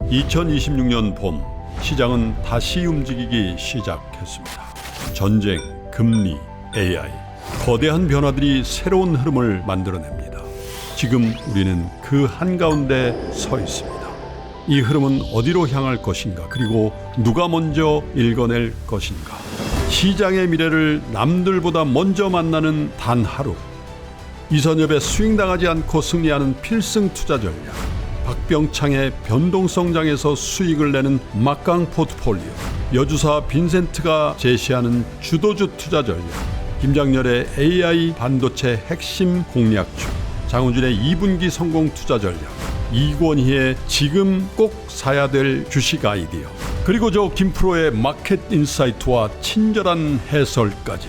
2026년 봄 시장은 다시 움직이기 시작했습니다. 전쟁, 금리, AI, 거대한 변화들이 새로운 흐름을 만들어냅니다. 지금 우리는 그 한가운데 서 있습니다. 이 흐름은 어디로 향할 것인가, 그리고 누가 먼저 읽어낼 것인가. 시장의 미래를 남들보다 먼저 만나는 단 하루. 이선엽의 스윙당하지 않고 승리하는 필승 투자 전략, 박병창의 변동성장에서 수익을 내는 막강 포트폴리오, 여주사 빈센트가 제시하는 주도주 투자 전략, 김장렬의 AI 반도체 핵심 공략주, 장훈준의 2분기 성공 투자 전략, 이권희의 지금 꼭 사야 될 주식 아이디어, 그리고 저 김프로의 마켓 인사이트와 친절한 해설까지.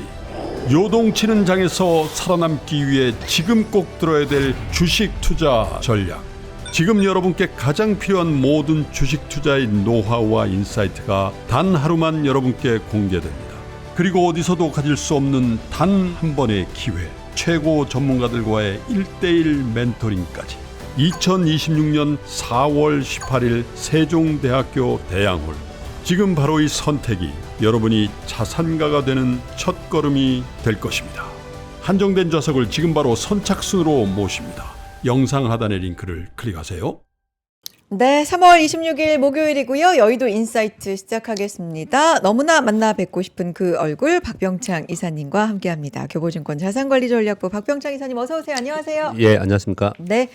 요동치는 장에서 살아남기 위해 지금 꼭 들어야 될 주식 투자 전략. 지금 여러분께 가장 필요한 모든 주식 투자의 노하우와 인사이트가 단 하루만 여러분께 공개됩니다. 그리고 어디서도 가질 수 없는 단 한 번의 기회, 최고 전문가들과의 1:1 멘토링까지. 2026년 4월 18일 세종대학교 대양홀. 지금 바로 이 선택이 여러분이 자산가가 되는 첫걸음이 될 것입니다. 한정된 좌석을 지금 바로 선착순으로 모십니다. 영상 하단의 링크를 클릭하세요. 네, 3월 26일 목요일이고요. 여의도 인사이트 시작하겠습니다. 너무나 만나 뵙고 싶은 그 얼굴 박병창 이사님과 함께합니다. 교보증권 자산관리전략부 박병창 이사님 어서 오세요. 안녕하세요. 예, 안녕하십니까. 네,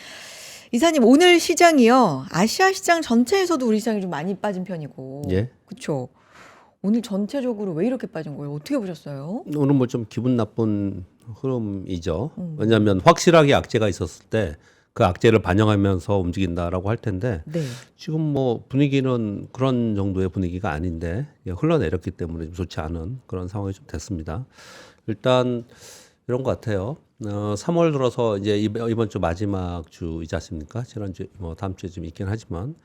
이사님 오늘 시장이요. 아시아 시장 전체에서도 우리 시장이 좀 많이 빠진 편이고, 예. 그렇죠. 오늘 전체적으로 왜 이렇게 빠진 거예요? 어떻게 보셨어요? 오늘 뭐 좀 기분 나쁜 흐름이죠. 왜냐하면 확실하게 악재가 있었을 때 그 악재를 반영하면서 움직인다라고 할 텐데 네. 지금 뭐 분위기는 그런 정도의 분위기가 아닌데 흘러내렸기 때문에 좀 좋지 않은 그런 상황이 좀 됐습니다. 일단 이런 것 같아요. 3월 들어서 이제 이번 주 마지막 주이지 않습니까? 지난주 뭐 다음 주에 좀 있긴 하지만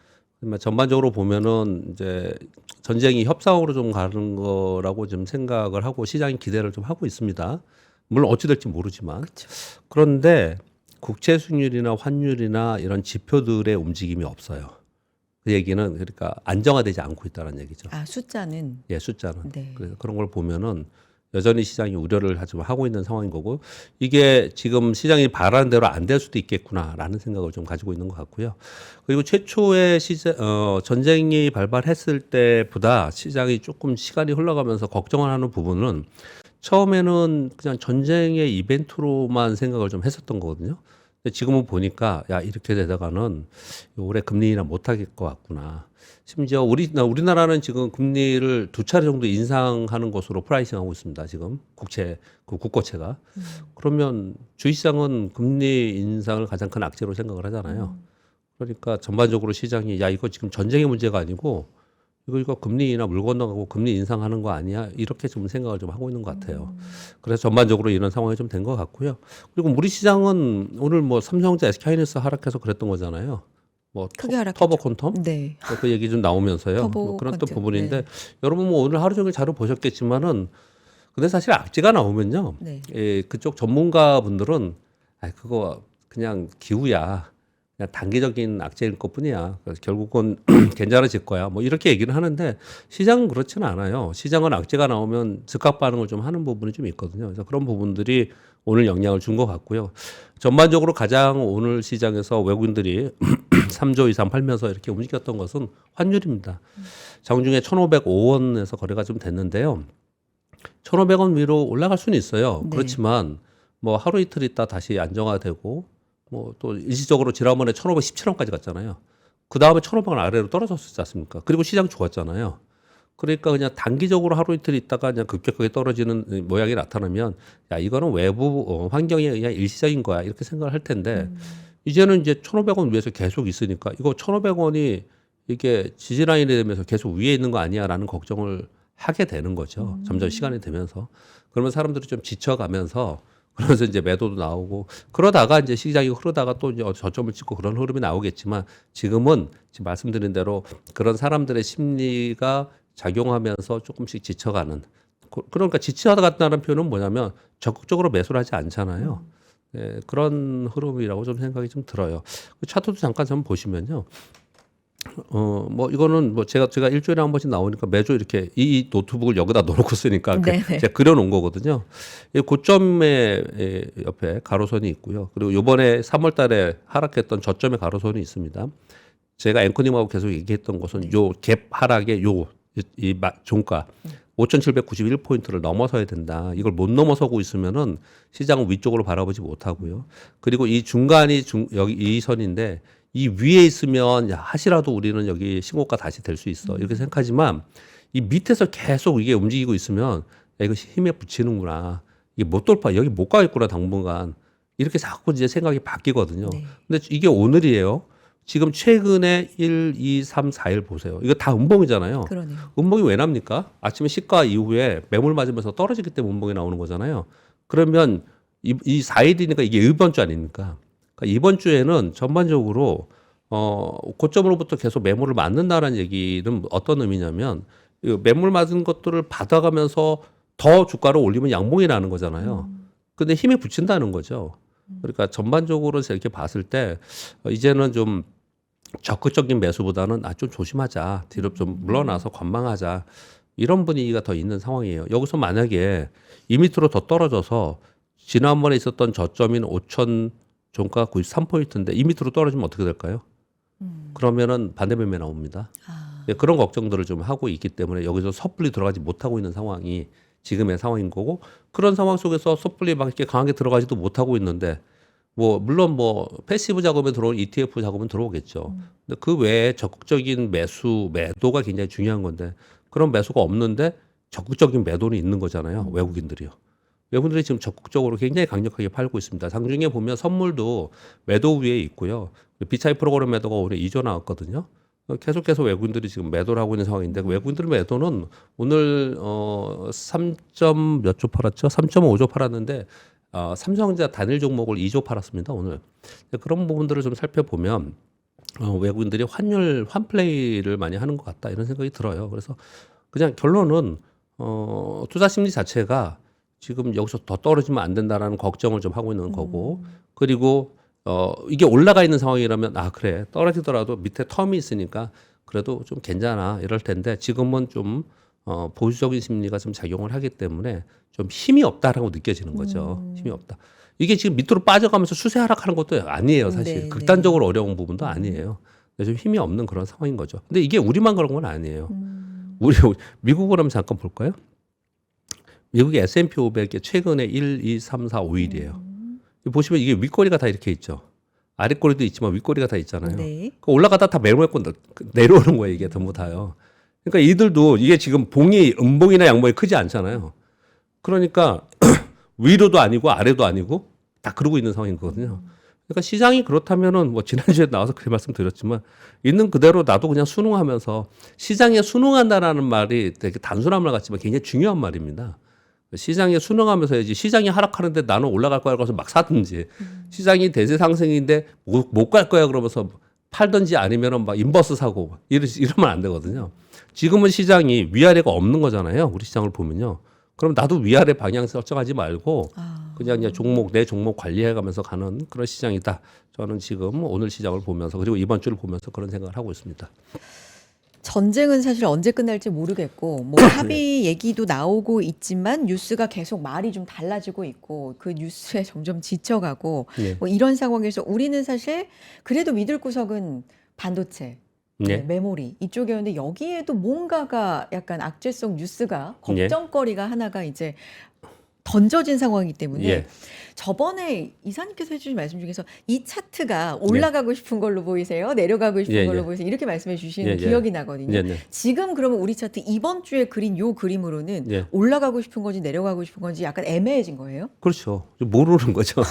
전반적으로 보면은 이제 전쟁이 협상으로 좀 가는 거라고 좀 생각을 하고 시장이 기대를 좀 하고 있습니다. 물론 어찌 될지 모르지만. 그쵸. 그런데 국채 수익률이나 환율이나 이런 지표들의 움직임이 없어요. 그 얘기는 그러니까 안정화되지 않고 있다는 얘기죠. 아, 숫자는. 예, 숫자는. 네. 그래서 그런 걸 보면은 여전히 시장이 우려를 하고 있는 상황인 거고, 이게 지금 시장이 바라는 대로 안 될 수도 있겠구나라는 생각을 좀 가지고 있는 것 같고요. 그리고 최초의 전쟁이 발발했을 때보다 시장이 조금 시간이 흘러가면서 걱정을 하는 부분은 처음에는 그냥 전쟁의 이벤트로만 생각을 좀 했었던 거거든요. 근데 지금은 보니까 야, 이렇게 되다가는 올해 금리나 못하겠 것 같구나. 심지어 우리나라는 지금 금리를 2차례 정도 인상하는 것으로 프라이싱하고 있습니다. 지금 국고채가. 그러면 주식시장은 금리 인상을 가장 큰 악재로 생각을 하잖아요. 그러니까 전반적으로 시장이 야, 이거 지금 전쟁의 문제가 아니고 이거 금리나 물 건너가고 금리 인상하는 거 아니야? 이렇게 좀 생각을 좀 하고 있는 것 같아요. 그래서 전반적으로 이런 상황이 좀 된 것 같고요. 그리고 우리 시장은 오늘 뭐 삼성전자, SK하이닉스 하락해서 그랬던 거잖아요. 뭐 크게 하락했죠. 터보 콘텀? 네. 그 얘기 좀 나오면서요. 터보 뭐 그런 또 콘텀, 부분인데 네. 여러분 뭐 오늘 하루 종일 자료 보셨겠지만은 근데 사실 악재가 나오면요. 네. 예, 그쪽 전문가분들은 그거 그냥 기후야. 그냥 단기적인 악재일 것뿐이야. 그래서 결국은 괜찮아질 거야. 뭐 이렇게 얘기를 하는데 시장은 그렇지는 않아요. 시장은 악재가 나오면 즉각 반응을 좀 하는 부분이 좀 있거든요. 그래서 그런 부분들이 오늘 영향을 준 것 같고요. 전반적으로 가장 오늘 시장에서 외국인들이 3조 이상 팔면서 이렇게 움직였던 것은 환율입니다. 장중에 1,505원에서 거래가 좀 됐는데요. 1,500원 위로 올라갈 수는 있어요. 네. 그렇지만 뭐 하루 이틀 있다 다시 안정화되고 뭐 또 일시적으로 지난번에 1,517원까지 갔잖아요. 그 다음에 1,500원 아래로 떨어졌었지 않습니까? 그리고 시장 좋았잖아요. 그러니까 그냥 단기적으로 하루 이틀 있다가 그냥 급격하게 떨어지는 모양이 나타나면 야, 이거는 외부 환경에 의한 일시적인 거야. 이렇게 생각을 할 텐데 이제는 이제 1,500원 위에서 계속 있으니까 이거 1,500원이 이게 지지라인이 되면서 계속 위에 있는 거 아니야라는 걱정을 하게 되는 거죠. 점점 시간이 되면서. 그러면 사람들이 좀 지쳐가면서 그러면서 이제 매도도 나오고 그러다가 이제 시장이 흐르다가 또 이제 저점을 찍고 그런 흐름이 나오겠지만 지금은 지금 말씀드린 대로 그런 사람들의 심리가 작용하면서 조금씩 지쳐가는, 그러니까 지쳐간다는 표현은 뭐냐면 적극적으로 매수를 하지 않잖아요. 네, 그런 흐름이라고 좀 생각이 좀 들어요. 그 차트도 잠깐 좀 보시면요. 뭐 이거는 뭐 제가 일주일에 한 번씩 나오니까 매주 이렇게 이 노트북을 여기다 넣어놓고 쓰니까 네네. 제가 그려놓은 거거든요. 이 고점의 옆에 가로선이 있고요. 그리고 요번에 3월달에 하락했던 저점의 가로선이 있습니다. 제가 앵커님하고 계속 얘기했던 것은 요 갭 하락의 이 종가 5,791포인트를 넘어서야 된다. 이걸 못 넘어서고 있으면은 시장은 위쪽으로 바라보지 못하고요. 그리고 이 중간이 여기 이 선인데 이 위에 있으면 야, 하시라도 우리는 여기 신고가 다시 될 수 있어. 이렇게 생각하지만 이 밑에서 계속 이게 움직이고 있으면 야, 이거 힘에 부치는구나. 이게 못 돌파, 여기 못 가겠구나, 당분간. 이렇게 자꾸 이제 생각이 바뀌거든요. 네. 근데 이게 오늘이에요. 지금 최근에 1, 2, 3, 4일 보세요. 이거 다 음봉이잖아요. 그러네요. 음봉이 왜 납니까? 아침에 시가 이후에 매물 맞으면서 떨어지기 때문에 음봉이 나오는 거잖아요. 그러면 이 4일이니까 이게 이번 주 아닙니까? 그러니까 이번 주에는 전반적으로 고점으로부터 계속 매물을 맞는다라는 얘기는 어떤 의미냐면 이 매물 맞은 것들을 받아가면서 더 주가를 올리면 양봉이 나는 거잖아요. 근데 힘에 붙인다는 거죠. 그러니까 전반적으로 이렇게 봤을 때 이제는 좀 적극적인 매수보다는 좀 조심하자. 뒤로 좀 물러나서 관망하자. 이런 분위기가 더 있는 상황이에요. 여기서 만약에 이 밑으로 더 떨어져서 지난번에 있었던 저점인 5천 종가 93포인트인데 이 밑으로 떨어지면 어떻게 될까요? 그러면은 반대 매매 나옵니다. 예, 그런 걱정들을 좀 하고 있기 때문에 여기서 섣불리 들어가지 못하고 있는 상황이 지금의 상황인 거고 그런 상황 속에서 섣불리 막 이렇게 강하게 들어가지도 못하고 있는데 뭐 물론 뭐 패시브 자금에 들어온 ETF 자금은 들어오겠죠. 근데 그 외에 적극적인 매도가 굉장히 중요한 건데 그런 매수가 없는데 적극적인 매도는 있는 거잖아요. 외국인들이요. 외국인들이 지금 적극적으로 굉장히 강력하게 팔고 있습니다. 장중에 보면 선물도 매도 위에 있고요. 비차이 프로그램 매도가 오늘 2조 나왔거든요. 계속해서 외국인들이 지금 매도를 하고 있는 상황인데 외국인들 매도는 오늘 3점 몇 조 팔았죠? 3.5조 팔았는데 삼성전자 단일 종목을 2조 팔았습니다. 오늘. 그런 부분들을 좀 살펴보면 외국인들이 환플레이를 많이 하는 것 같다 이런 생각이 들어요. 그래서 그냥 결론은 투자 심리 자체가 지금 여기서 더 떨어지면 안 된다라는 걱정을 좀 하고 있는 거고 그리고 이게 올라가 있는 상황이라면 그래 떨어지더라도 밑에 텀이 있으니까 그래도 좀 괜찮아 이럴 텐데 지금은 좀 보수적인 심리가 좀 작용을 하기 때문에 좀 힘이 없다라고 느껴지는 거죠. 힘이 없다. 이게 지금 밑으로 빠져가면서 추세 하락하는 것도 아니에요, 사실. 네, 극단적으로 어려운 부분도 아니에요. 좀 힘이 없는 그런 상황인 거죠. 근데 이게 우리만 그런 건 아니에요. 우리 미국을 한번 잠깐 볼까요? 미국의 S&P 500의 최근에 1, 2, 3, 4, 5일이에요. 보시면 이게 윗꼬리가 다 이렇게 있죠. 아랫꼬리도 있지만 윗꼬리가 다 있잖아요. 네. 올라가다 다 매몰고 내려오는 거예요. 이게 전부 다요. 그러니까 이들도 이게 지금 봉이 음봉이나 양봉이 크지 않잖아요. 그러니까 위로도 아니고 아래도 아니고 다 그러고 있는 상황인 거거든요. 그러니까 시장이 그렇다면은 뭐 지난주에 나와서 그렇게 말씀드렸지만 있는 그대로 나도 그냥 순응하면서 시장에 순응한다라는 말이 되게 단순한 말 같지만 굉장히 중요한 말입니다. 시장에 순응하면서 해야지 시장이 하락하는데 나는 올라갈 거야 그래서 막 사든지 시장이 대세 상승인데 못 갈 거야 그러면서 팔든지 아니면은 막 인버스 사고 이러면 안 되거든요. 지금은 시장이 위아래가 없는 거잖아요. 우리 시장을 보면요. 그럼 나도 위아래 방향 설정하지 말고 그냥 내 종목 관리해가면서 가는 그런 시장이다. 저는 지금 오늘 시장을 보면서 그리고 이번 주를 보면서 그런 생각을 하고 있습니다. 전쟁은 사실 언제 끝날지 모르겠고 뭐 합의 얘기도 나오고 있지만 뉴스가 계속 말이 좀 달라지고 있고 그 뉴스에 점점 지쳐가고 네. 뭐 이런 상황에서 우리는 사실 그래도 믿을 구석은 반도체, 네. 메모리 이쪽이었는데 여기에도 뭔가가 약간 악재성 뉴스가 걱정거리가 하나가 이제 던져진 상황이기 때문에 예. 저번에 이사님께서 해주신 말씀 중에서 이 차트가 올라가고 싶은 걸로 보이세요? 내려가고 싶은 예, 걸로 예. 보이세요? 이렇게 말씀해 주시는 예, 예. 기억이 나거든요. 네, 네. 지금 그러면 우리 차트 이번 주에 그린 요 그림으로는 예. 올라가고 싶은 건지 내려가고 싶은 건지 약간 애매해진 거예요? 그렇죠. 모르는 거죠.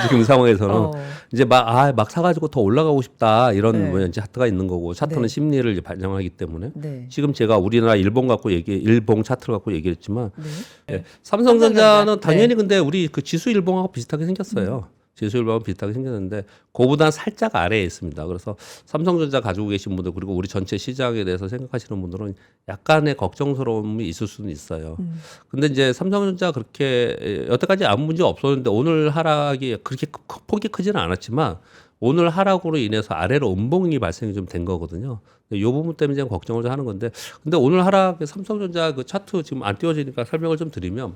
지금 상황에서는 어. 이제 막 사가지고 더 올라가고 싶다 이런 네. 뭐 이제 차트가 있는 거고 차트는 네. 심리를 이제 반영하기 때문에 네. 지금 제가 우리나라 일봉 차트를 갖고 얘기했지만 네. 예, 삼성전자는 삼성전자. 당연히 네. 근데 우리 그 지수 일봉하고 비슷하게 생겼어요. 지수 일봉하고 비슷하게 생겼는데 그보다 살짝 아래에 있습니다. 그래서 삼성전자 가지고 계신 분들 그리고 우리 전체 시장에 대해서 생각하시는 분들은 약간의 걱정스러움이 있을 수는 있어요. 근데 이제 삼성전자 그렇게 여태까지 아무 문제 없었는데 오늘 하락이 그렇게 폭이 크지는 않았지만 오늘 하락으로 인해서 아래로 음봉이 발생이 좀 된 거거든요. 이 부분 때문에 제가 걱정을 좀 하는 건데, 근데 오늘 하락에 삼성전자 그 차트 지금 안 띄워지니까 설명을 좀 드리면,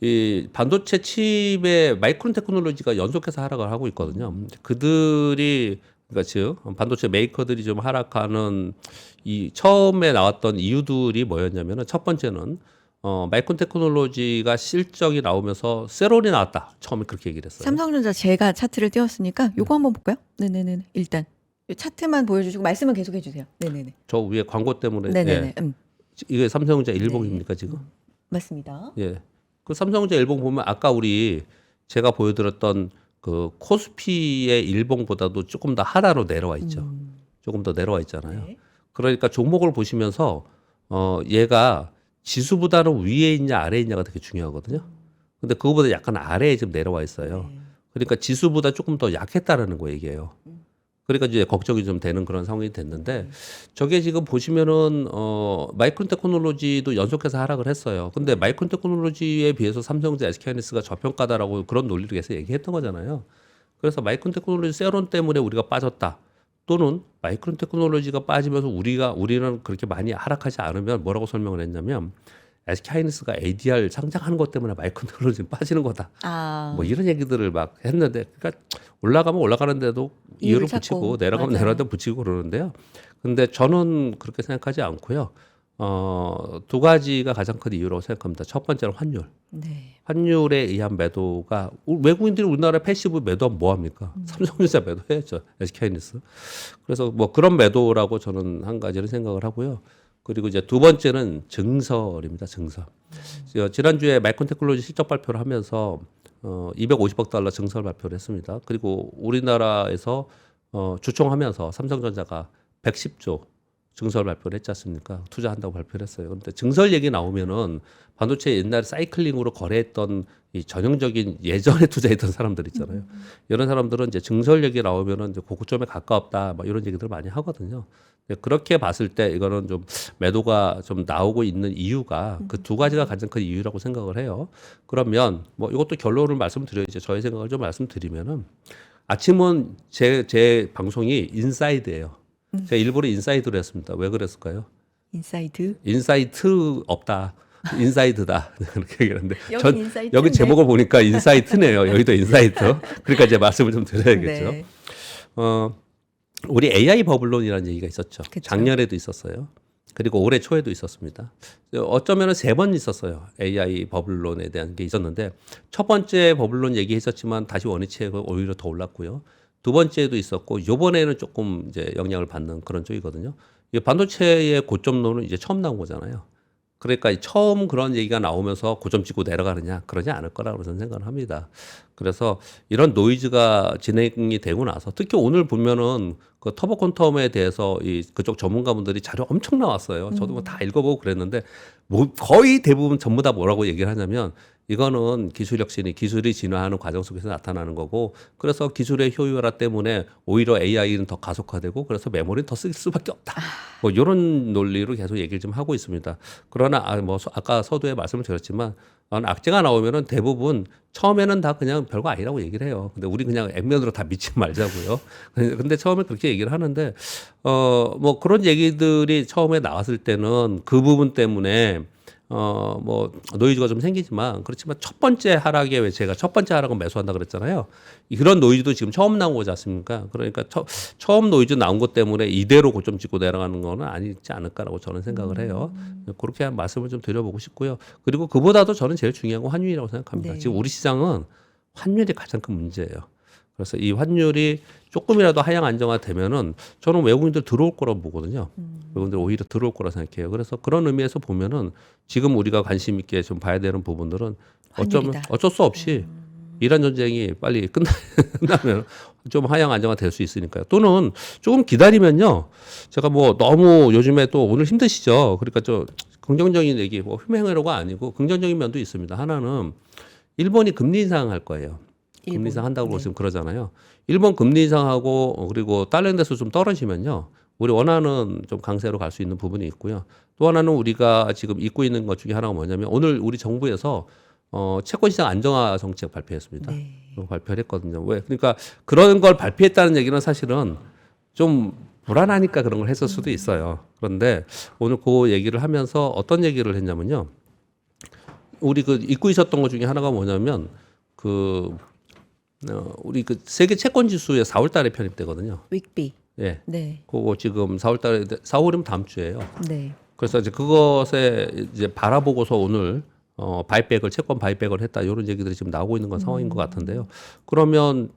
이 반도체 칩의 마이크론 테크놀로지가 연속해서 하락을 하고 있거든요. 그들이 그러니까 즉 반도체 메이커들이 좀 하락하는 이 처음에 나왔던 이유들이 뭐였냐면은 첫 번째는 마이크론 테크놀로지가 실적이 나오면서 세롤이 나왔다. 처음에 그렇게 얘기를 했어요. 삼성전자 제가 차트를 띄웠으니까 요거 한번 볼까요? 네네네. 일단 요 차트만 보여주시고 말씀은 계속 해주세요. 네네네. 저 위에 광고 때문에 네네네. 예. 이게 삼성전자 일봉입니까 네. 지금? 맞습니다. 예. 그 삼성전자 일봉 보면 아까 제가 보여드렸던 그 코스피의 일봉보다도 조금 더 하단으로 내려와 있죠. 조금 더 내려와 있잖아요. 네. 그러니까 종목을 보시면서 얘가 지수보다는 위에 있냐 아래에 있냐가 되게 중요하거든요. 근데 그거보다 약간 아래에 좀 내려와 있어요. 네. 그러니까 지수보다 조금 더 약했다라는 거 얘기예요. 그러니까 이제 걱정이 좀 되는 그런 상황이 됐는데 저게 지금 보시면은 마이크론 테크놀로지도 연속해서 하락을 했어요. 근데 마이크론 테크놀로지에 비해서 삼성전자, SK하이닉스가 저평가다라고 그런 논리를 계속 얘기했던 거잖아요. 그래서 마이크론 테크놀로지 세론 때문에 우리가 빠졌다. 또는 마이크론 테크놀로지가 빠지면서 우리는 그렇게 많이 하락하지 않으면 뭐라고 설명을 했냐면 SK하이닉스가 ADR 상장하는 것 때문에 마이크론 테크놀로지 빠지는 거다. 아. 뭐 이런 얘기들을 막 했는데, 그러니까 올라가면 올라가는데도 이유를 찾고. 붙이고 내려가면 맞아요. 내려가는데 붙이고 그러는데요. 근데 저는 그렇게 생각하지 않고요. 두 가지가 가장 큰 이유라고 생각합니다. 첫 번째는 환율. 네. 환율에 의한 매도가 외국인들이 우리나라 패시브 매도하면 뭐 합니까? 삼성전자 매도해야죠. SK하이닉스. 그래서 뭐 그런 매도라고 저는 한 가지를 생각을 하고요. 그리고 이제 두 번째는 증설입니다. 증설. 지난주에 마이크론 테크놀로지 실적 발표를 하면서 250억 달러 증설 발표를 했습니다. 그리고 우리나라에서 주총하면서 삼성전자가 110조 증설 발표를 했지 않습니까? 투자한다고 발표를 했어요. 그런데 증설 얘기 나오면은 반도체 옛날에 사이클링으로 거래했던 이 전형적인 예전에 투자했던 사람들 있잖아요. 이런 사람들은 이제 증설 얘기 나오면은 이제 고점에 가까웠다, 막 이런 얘기들 많이 하거든요. 그렇게 봤을 때 이거는 좀 매도가 좀 나오고 있는 이유가 그 두 가지가 가장 큰 이유라고 생각을 해요. 그러면 뭐 이것도 결론을 말씀드려야죠. 저의 생각을 좀 말씀드리면은 아침은 제 방송이 인사이드예요. 제가 일부러 인사이드로 했습니다. 왜 그랬을까요? 인사이드. 인사이트 없다. 인사이드다. 그렇게 얘기하는데 여긴 인사이트인데. 여기 제목을 보니까 인사이트네요. 여기도 인사이트. 그러니까 이제 말씀을 좀 드려야겠죠. 네. 우리 AI 버블론이라는 얘기가 있었죠. 그쵸. 작년에도 있었어요. 그리고 올해 초에도 있었습니다. 어쩌면은 3번 있었어요. AI 버블론에 대한 게 있었는데 첫 번째 버블론 얘기했었지만 다시 원위치에 오히려 더 올랐고요. 두 번째도 있었고 이번에는 조금 이제 영향을 받는 그런 쪽이거든요. 이 반도체의 고점론은 이제 처음 나온 거잖아요. 그러니까 처음 그런 얘기가 나오면서 고점 찍고 내려가느냐 그러지 않을 거라고 저는 생각을 합니다. 그래서 이런 노이즈가 진행이 되고 나서 특히 오늘 보면은 그 터보 퀀텀에 대해서 그쪽 전문가분들이 자료 엄청 나왔어요. 저도 뭐 다 읽어보고 그랬는데 뭐 거의 대부분 전부 다 뭐라고 얘기를 하냐면 이거는 기술 혁신이 기술이 진화하는 과정 속에서 나타나는 거고 그래서 기술의 효율화 때문에 오히려 AI는 더 가속화되고 그래서 메모리는 더 쓸 수밖에 없다. 뭐 이런 논리로 계속 얘기를 좀 하고 있습니다. 그러나 뭐 아까 서두에 말씀을 드렸지만 악재가 나오면은 대부분 처음에는 다 그냥 별거 아니라고 얘기를 해요. 근데 우리 그냥 액면으로 다 믿지 말자고요. 근데 처음에 그렇게 얘기를 하는데 뭐 그런 얘기들이 처음에 나왔을 때는 그 부분 때문에 뭐 노이즈가 좀 생기지만 그렇지만 첫 번째 하락에 왜 제가 첫 번째 하락은 매수한다 그랬잖아요. 이런 노이즈도 지금 처음 나온 거지 않습니까? 그러니까 처음 노이즈 나온 것 때문에 이대로 고점 찍고 내려가는 거는 아니지 않을까라고 저는 생각을 해요. 그렇게 한 말씀을 좀 드려보고 싶고요. 그리고 그보다도 저는 제일 중요한 건 환율이라고 생각합니다. 네. 지금 우리 시장은 환율이 가장 큰 문제예요. 그래서 이 환율이 조금이라도 하향 안정화되면은 저는 외국인들 들어올 거라고 보거든요. 외국인들 오히려 들어올 거라 생각해요. 그래서 그런 의미에서 보면은 지금 우리가 관심 있게 좀 봐야 되는 부분들은 환율이다. 어쩔 수 없이 이란 전쟁이 빨리 끝나면 좀 하향 안정화 될 수 있으니까요. 또는 조금 기다리면요. 제가 뭐 너무 요즘에 또 오늘 힘드시죠. 그러니까 좀 긍정적인 얘기, 뭐 휘맹하려가 아니고 긍정적인 면도 있습니다. 하나는 일본이 금리 인상할 거예요. 금리 인상 한다고 네. 지금 그러잖아요. 일본 금리 인상하고 그리고 달러 인덱스 좀 떨어지면요. 우리 원하는 좀 강세로 갈 수 있는 부분이 있고요. 또 하나는 우리가 지금 잊고 있는 것 중에 하나가 뭐냐면 오늘 우리 정부에서 채권 시장 안정화 정책 발표했습니다. 네. 발표를 했거든요. 왜? 그러니까 그런 걸 발표했다는 얘기는 사실은 좀 불안하니까 그런 걸 했을 수도 있어요. 그런데 오늘 그 얘기를 하면서 어떤 얘기를 했냐면요. 우리 그 잊고 있었던 것 중에 하나가 뭐냐면 우리 그 세계 채권 지수에 4월 달에 편입되거든요. 윅비. 예. 네. 그거 지금 4월 달에 4월이면 다음 주예요. 네. 그래서 이제 그것에 이제 바라보고서 오늘 바이백을 채권 바이백을 했다 이런 얘기들이 지금 나오고 있는 건 상황인 것 같은데요. 그러면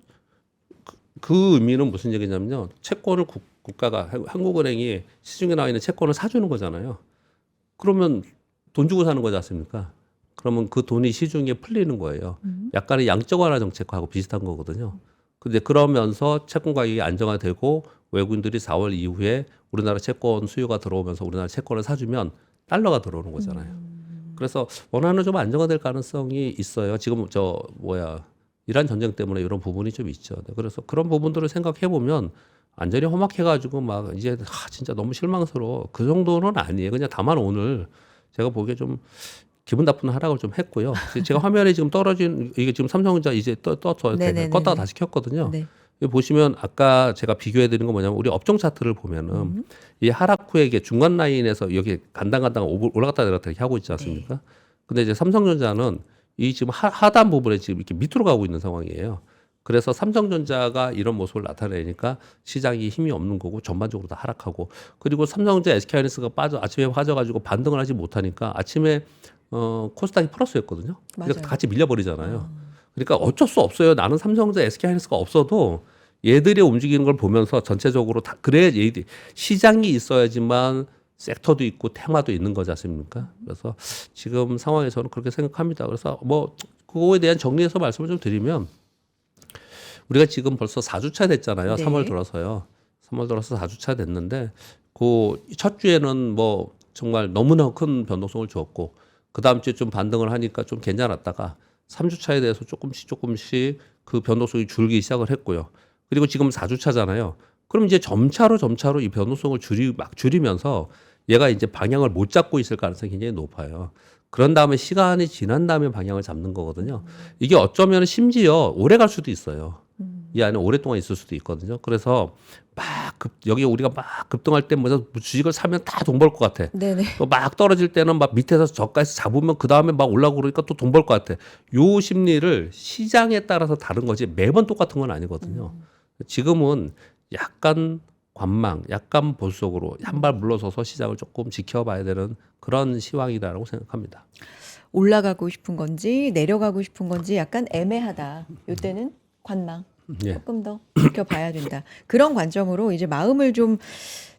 그 의미는 무슨 얘기냐면요. 채권을 국가가 한국은행이 시중에 나와 있는 채권을 사주는 거잖아요. 그러면 돈 주고 사는 거지 않습니까? 그러면 그 돈이 시중에 풀리는 거예요. 약간의 양적 완화 정책하고 비슷한 거거든요. 근데 그러면서 채권 가격이 안정화되고 외국인들이 4월 이후에 우리나라 채권 수요가 들어오면서 우리나라 채권을 사주면 달러가 들어오는 거잖아요. 그래서 원화는 좀 안정화될 가능성이 있어요. 지금 이란 전쟁 때문에 이런 부분이 좀 있죠. 그래서 그런 부분들을 생각해 보면 완전히 험악해가지고 막 이제 진짜 너무 실망스러워. 그 정도는 아니에요. 그냥 다만 오늘 제가 보기에 좀 기분 나쁜 하락을 좀 했고요. 제가 화면에 지금 떨어진 이게 지금 삼성전자 이제 껐다가 다시 켰거든요. 네. 여기 보시면 아까 제가 비교해 드린 건 뭐냐면 우리 업종 차트를 보면은 이 하락 후에 이게 중간 라인에서 여기 간당간당 올라갔다 내려갔다 이렇게 하고 있지 않습니까? 근데 이제 삼성전자는 이 지금 하단 부분에 지금 이렇게 밑으로 가고 있는 상황이에요. 그래서 삼성전자가 이런 모습을 나타내니까 시장이 힘이 없는 거고 전반적으로 다 하락하고 그리고 삼성전자 SK하이닉스가 아침에 빠져가지고 반등을 하지 못하니까 아침에 코스닥이 플러스였거든요. 그러니까 맞아요. 같이 밀려버리잖아요. 그러니까 어쩔 수 없어요. 나는 삼성전자 SK하이닉스가 없어도 얘들이 움직이는 걸 보면서 전체적으로 다 그래 시장이 있어야지만 섹터도 있고 테마도 있는 거지 않습니까? 그래서 지금 상황에서는 그렇게 생각합니다. 그래서 뭐 그거에 대한 정리해서 말씀을 좀 드리면 우리가 지금 벌써 4주차 됐잖아요. 네. 3월 들어서요. 3월 들어서 4주차 됐는데 그 첫 주에는 뭐 정말 너무나 큰 변동성을 주었고 그 다음 주에 좀 반등을 하니까 좀 괜찮았다가 3주차에 대해서 조금씩 그 변동성이 줄기 시작을 했고요. 그리고 지금 4주차잖아요. 그럼 이제 점차로 이 변동성을 줄이면서 얘가 이제 방향을 못 잡고 있을 가능성이 굉장히 높아요. 그런 다음에 시간이 지난 다음에 방향을 잡는 거거든요. 이게 어쩌면 심지어 오래 갈 수도 있어요. 이 안에 오랫동안 있을 수도 있거든요. 그래서 여기 우리가 막 급등할 때 뭐죠? 주식을 사면 다 돈 벌 것 같아. 네네. 또 막 떨어질 때는 막 밑에서 저가에서 잡으면 그 다음에 막 올라오고 그러니까 또 돈 벌 것 같아. 요 심리를 시장에 따라서 다른 거지 매번 똑같은 건 아니거든요. 지금은 약간 관망, 약간 보수적으로 한 발 물러서서 시장을 조금 지켜봐야 되는 그런 시황이라고 생각합니다. 올라가고 싶은 건지 내려가고 싶은 건지 약간 애매하다. 이때는 관망. 예. 조금 더 지켜봐야 된다. 그런 관점으로 이제 마음을 좀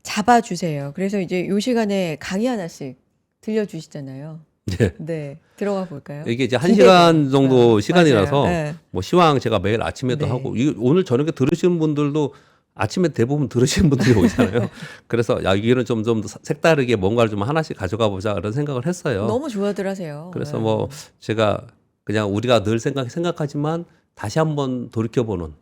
잡아주세요. 그래서 이제 요 시간에 강의 하나씩 들려주시잖아요. 네. 네, 들어가 볼까요? 이게 이제 한 기대돼요. 시간 정도 시간이라서 맞아요. 네. 뭐 시황 제가 매일 아침에도 네. 하고 오늘 저녁에 들으시는 분들도 아침에 대부분 들으시는 분들이 오잖아요. 그래서 여기는 좀 색다르게 뭔가를 좀 하나씩 가져가 보자 그런 생각을 했어요. 너무 좋아들 하세요. 그래서 네. 뭐 제가 그냥 우리가 늘 생각하지만 다시 한번 돌이켜보는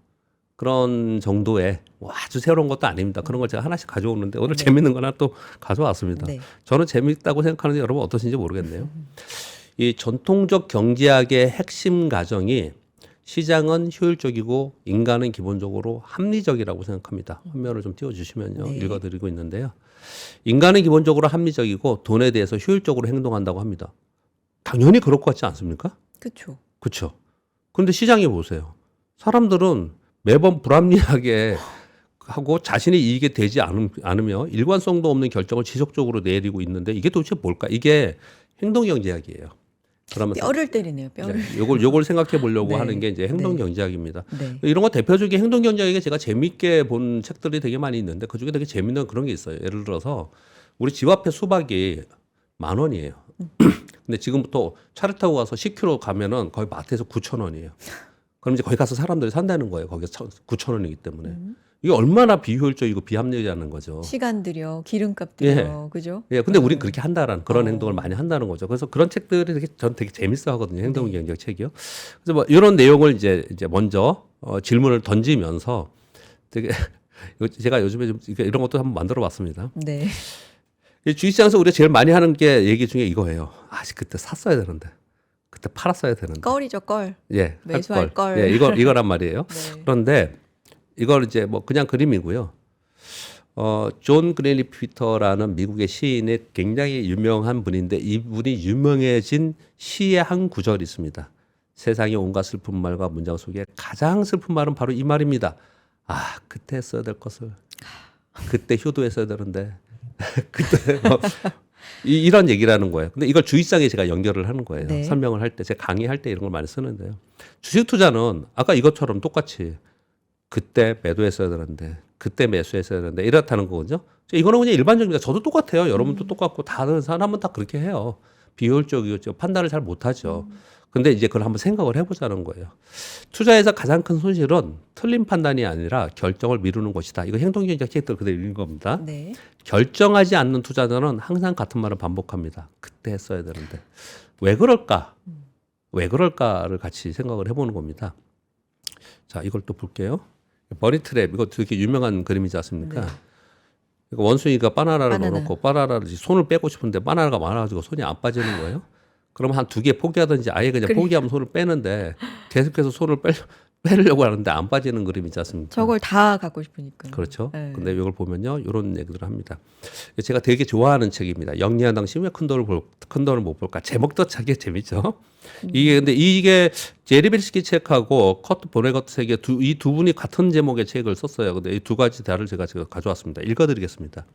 그런 정도의 뭐 아주 새로운 것도 아닙니다. 그런 걸 제가 하나씩 가져오는데 오늘 재밌는 거 하나 또 가져왔습니다. 네. 저는 재밌다고 생각하는데 여러분 어떠신지 모르겠네요. 이 전통적 경제학의 핵심 가정이 시장은 효율적이고 인간은 기본적으로 합리적이라고 생각합니다. 화면을 좀 띄워주시면요. 네. 읽어드리고 있는데요. 인간은 기본적으로 합리적이고 돈에 대해서 효율적으로 행동한다고 합니다. 당연히 그럴 것 같지 않습니까? 그렇죠. 그렇죠. 그런데 시장에 보세요. 사람들은 매번 불합리하게 하고 자신의 이익에 되지 않으며 일관성도 없는 결정을 지속적으로 내리고 있는데 이게 도대체 뭘까? 이게 행동경제학이에요. 그러면서 뼈를 때리네요. 뼈를. 네, 요걸 생각해 보려고 네. 하는 게 이제 행동경제학입니다. 네. 이런 거 대표적인 행동경제학에 제가 재밌게 본 책들이 되게 많이 있는데 그중에 되게 재밌는 그런 게 있어요. 예를 들어서 우리 집 앞에 수박이 10,000원이에요. 근데 지금부터 차를 타고 가서 10km 가면은 거의 마트에서 9,000원이에요. 그럼 이제 거기 가서 사람들이 산다는 거예요. 거기가 9,000원이기 때문에. 이게 얼마나 비효율적이고 비합리적이라는 거죠. 시간 들여, 기름값 들여, 그죠? 예, 근데 우린 그렇게 한다라는 그런 어. 행동을 많이 한다는 거죠. 그래서 그런 책들이 저는 되게 재밌어 하거든요. 행동경제학 책이요. 그래서 뭐 이런 내용을 이제 먼저 질문을 던지면서 되게 제가 요즘에 좀 이런 것도 한번 만들어 봤습니다. 네. 이 주식시장에서 우리가 제일 많이 하는 게 얘기 중에 이거예요. 아직 그때 샀어야 되는데. 그때 팔았어야 되는데. 껄이죠, 껄. 예, 매수할 걸. 예, 이거란 말이에요. 네. 그런데 이걸 이제 뭐 그냥 그림이고요. 존 그레니피터라는 미국의 시인의 굉장히 유명한 분인데 이분이 유명해진 시의 한 구절이 있습니다. 세상의 온갖 슬픈 말과 문장 속에 가장 슬픈 말은 바로 이 말입니다. 아, 그때 했어야 될 것을. 그때 효도했어야 되는데. 그때 이런 얘기라는 거예요. 근데 이걸 주식상에 제가 연결을 하는 거예요. 네. 설명을 할 때, 제가 강의할 때 이런 걸 많이 쓰는데요. 주식 투자는 아까 이것처럼 똑같이 그때 매도했어야 되는데, 그때 매수했어야 되는데 이렇다는 거거든요. 이거는 그냥 일반적입니다. 저도 똑같아요. 여러분도 똑같고 다른 사람은 다 그렇게 해요. 비효율적이죠. 판단을 잘 못하죠. 근데 이제 그걸 한번 생각을 해보자는 거예요. 투자에서 가장 큰 손실은 틀린 판단이 아니라 결정을 미루는 것이다. 이거 행동경제학 책들 그대로 읽은 겁니다. 네. 결정하지 않는 투자자는 항상 같은 말을 반복합니다. 그때 했어야 되는데. 왜 그럴까? 왜 그럴까를 같이 생각을 해보는 겁니다. 자, 이걸 또 볼게요. 머니트랩, 이거 되게 유명한 그림이지 않습니까? 네. 이거 원숭이가 바나나를 바나나. 넣어놓고 바나나를 손을 빼고 싶은데 바나나가 많아가지고 손이 안 빠지는 거예요. 그러면 한 2개 포기하든지 아예 그냥 포기하면 손을 빼는데 계속해서 손을 빼려고 하는데 안 빠지는 그림이지 않습니까? 저걸 다 갖고 싶으니까. 그렇죠. 네. 근데 이걸 보면요, 이런 얘기들을 합니다. 제가 되게 좋아하는 책입니다. 영리한 당신 왜 큰 돈을 못 볼까? 제목도 되게 재밌죠. 근데 이게 제리 빌스키 책하고 커트 보네거트 책의 이 두 분이 같은 제목의 책을 썼어요. 근데 이 두 가지 대화를 제가 가져왔습니다. 읽어드리겠습니다.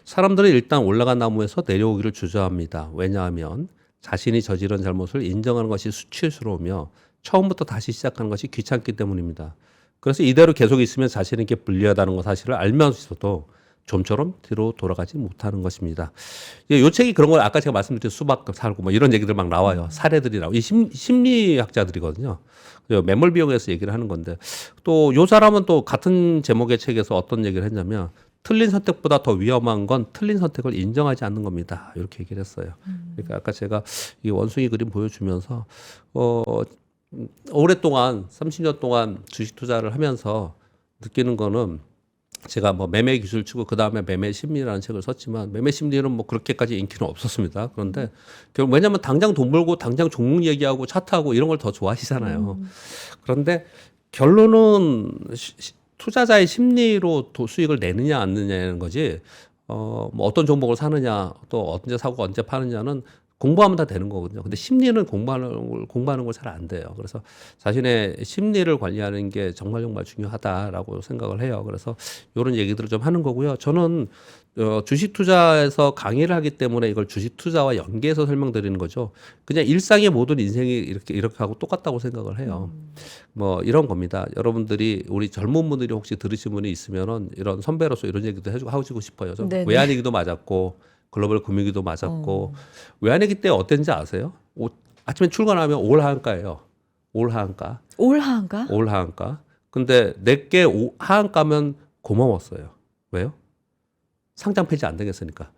사람들은 일단 올라간 나무에서 내려오기를 주저합니다. 왜냐하면 자신이 저지른 잘못을 인정하는 것이 수치스러우며 처음부터 다시 시작하는 것이 귀찮기 때문입니다. 그래서 이대로 계속 있으면 자신에게 불리하다는 사실을 알면서도 좀처럼 뒤로 돌아가지 못하는 것입니다. 이 책이 그런 걸 아까 제가 말씀드린 수박 살고 뭐 이런 얘기들 막 나와요. 사례들이 나와요. 이 심리학자들이거든요. 매몰 비용에서 얘기를 하는 건데 또 이 사람은 또 같은 제목의 책에서 어떤 얘기를 했냐면 틀린 선택보다 더 위험한 건 틀린 선택을 인정하지 않는 겁니다. 이렇게 얘기를 했어요. 그러니까 아까 제가 이 원숭이 그림 보여주면서 오랫동안 30년 동안 주식 투자를 하면서 느끼는 거는 제가 뭐 매매 기술 치고 그 다음에 매매 심리라는 책을 썼지만 매매 심리는 뭐 그렇게까지 인기는 없었습니다. 그런데 결국 왜냐하면 당장 돈 벌고 당장 종목 얘기하고 차트하고 이런 걸 더 좋아하시잖아요. 그런데 결론은 투자자의 심리로 수익을 내느냐 안 내느냐는 거지. 뭐 어떤 종목을 사느냐 또 언제 사고 언제 파느냐는 공부하면 다 되는 거거든요. 근데 심리는 공부하는 걸 잘 안 돼요. 그래서 자신의 심리를 관리하는 게 정말 중요하다라고 생각을 해요. 그래서 이런 얘기들을 좀 하는 거고요. 저는 주식 투자에서 강의를 하기 때문에 이걸 주식 투자와 연계해서 설명드리는 거죠. 그냥 일상의 모든 인생이 이렇게 하고 똑같다고 생각을 해요. 뭐 이런 겁니다. 여러분들이 우리 젊은 분들이 혹시 들으신 분이 있으면은 이런 선배로서 이런 얘기도 하고 싶어요. 좀 네네. 외환위기도 맞았고 글로벌 금융위기도 맞았고 외환위기 때 어땠는지 아세요? 아침에 출근하면 올 하한가예요. 올 하한가. 올하한가? 올 하한가. 근데 내게 하한가면 고마웠어요. 왜요? 상장 폐지 안 되겠으니까.